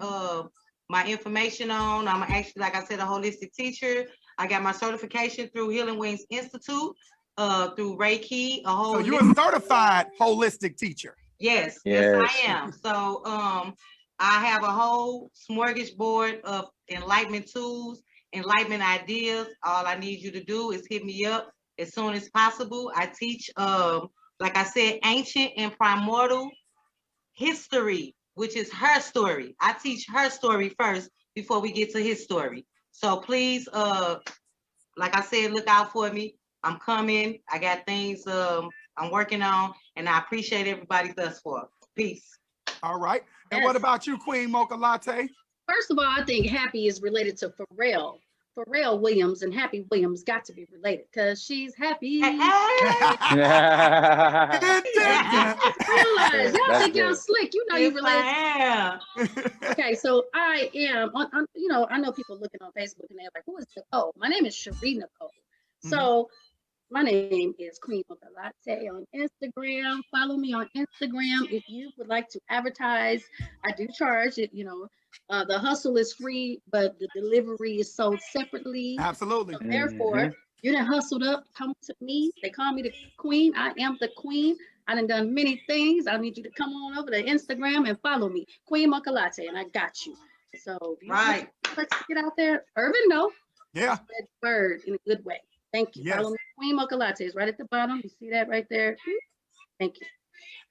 my information on. I'm actually, like I said, a holistic teacher. I got my certification through Healing Wings Institute, through Reiki. So you're a certified holistic teacher? Yes, yes, I am. So I have a whole smorgasbord of enlightenment tools, enlightenment ideas. All I need you to do is hit me up as soon as possible. I teach, like I said, ancient and primordial history, which is her story. I teach her story first before we get to his story. So please, like I said, look out for me. I'm coming. I got things I'm working on, and I appreciate everybody thus far. Peace. All right. And what about you, Queen Mocha Latte? First of all, I think Happy is related to Pharrell. Pharrell Williams and Happy Williams got to be related because she's happy. Realize y'all think y'all slick. You know you related. Okay, so I am on, you know, I know people looking on Facebook and they're like, who is Nicole? My name is Cherie Nicole. So my name is Queen Mocha Latte on Instagram. Follow me on Instagram if you would like to advertise. I do charge it, you know. The hustle is free, but the delivery is sold separately. Absolutely. So therefore, you done hustled up, come to me. They call me the queen. I am the queen. I done many things. I need you to come on over to Instagram and follow me, Queen Mocha Latte, and I got you. So if you let's get out there. Ervin, no. Yeah. Spread the word in a good way. Thank you. Yes. Follow me, Queen Mocha Latte is right at the bottom. You see that right there? Thank you.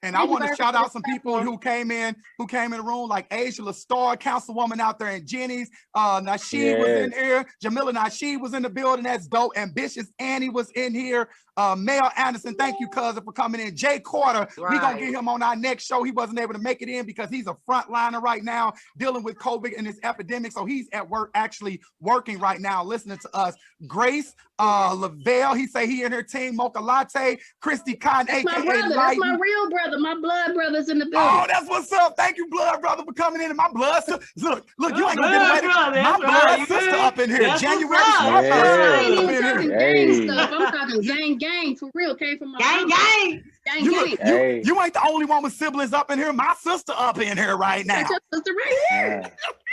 And I want to shout out some people who came in the room, like Asia LaStar, councilwoman out there in Jenny's. Nasheed was in here. Jamila Nasheed was in the building. That's dope. Ambitious Annie was in here. Mel Anderson, thank you, cousin, for coming in. Jay Carter, we gonna get him on our next show. He wasn't able to make it in because he's a frontliner right now dealing with COVID and this epidemic. So he's at work, actually working right now, listening to us. Grace Lavelle, he say he in her team. Mocha Latte, Christy Cotton, That's my aka brother. That's my real brother. My blood brother's in the building. Oh, that's what's up. Thank you, blood brother, for coming in. And my blood sister. Look, you ain't gonna get away. My blood sister up in here. January. I ain't even talking gang stuff. I'm talking gang for real. Came from my gang. You ain't the only one with siblings up in here. My sister up in here right now. That's your sister right here.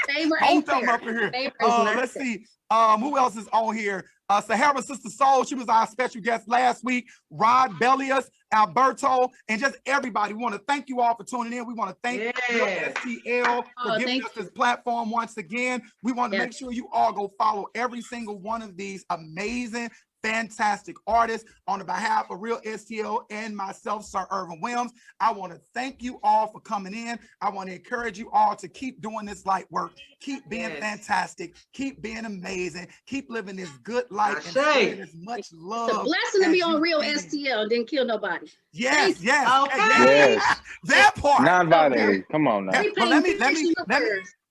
Favorite ain't them up in here. Let's see. Who else is on here? Sahara Sister Soul, she was our special guest last week. Rod Bellius, Alberto, and just everybody. We want to thank you all for tuning in. We want to thank Real STL for giving us this platform once again. We want to make sure you all go follow every single one of these amazing, fantastic artists. On the behalf of Real STL and myself, Sir Ervin Williams, I want to thank you all for coming in. I want to encourage you all to keep doing this light work, keep being fantastic, keep being amazing, keep living this good life, and spreading as much love. It's a blessing to be on Real STL and didn't kill nobody. Yes. That part. Non-binary. Come on now. But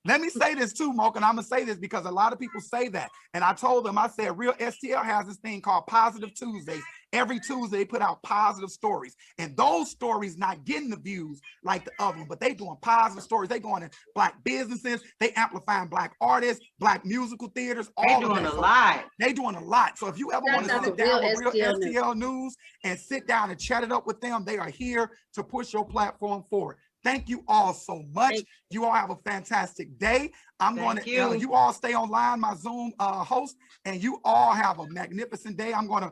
let me say this too, Mocha, and I'm gonna say this because a lot of people say that. And I told them, I said, Real STL has this thing called Positive Tuesdays. Every Tuesday, they put out positive stories. And those stories not getting the views like the other one, but they doing positive stories. They going to Black businesses, they amplifying Black artists, Black musical theaters, all of that. They doing a lot. So if you ever want to sit down with Real STL News and sit down and chat it up with them, they are here to push your platform forward. Thank you all so much. You all have a fantastic day. I'm going to, you all stay online, my Zoom host, and you all have a magnificent day. We're going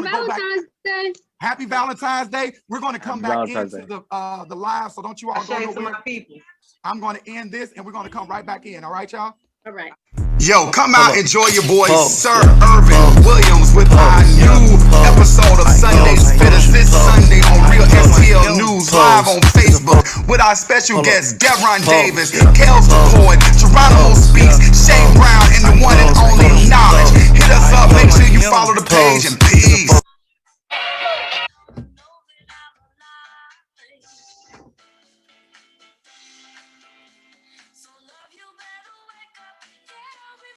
to go back. Happy Valentine's Day. We're going to come back into the live, so don't you all go nowhere. I'm going to end this, and we're going to come right back in. All right, y'all? All right. Yo, come out, enjoy your boy, Sir Ervin Williams, with our new episode of Sunday Spittas this Sunday on Real STL News live on Facebook with our special guests, Devron Davis, Kels the Poet, Geronimo Speaks, Shay Brown, and the one and only Knowledge. Hit us up, make sure you follow the page, and peace.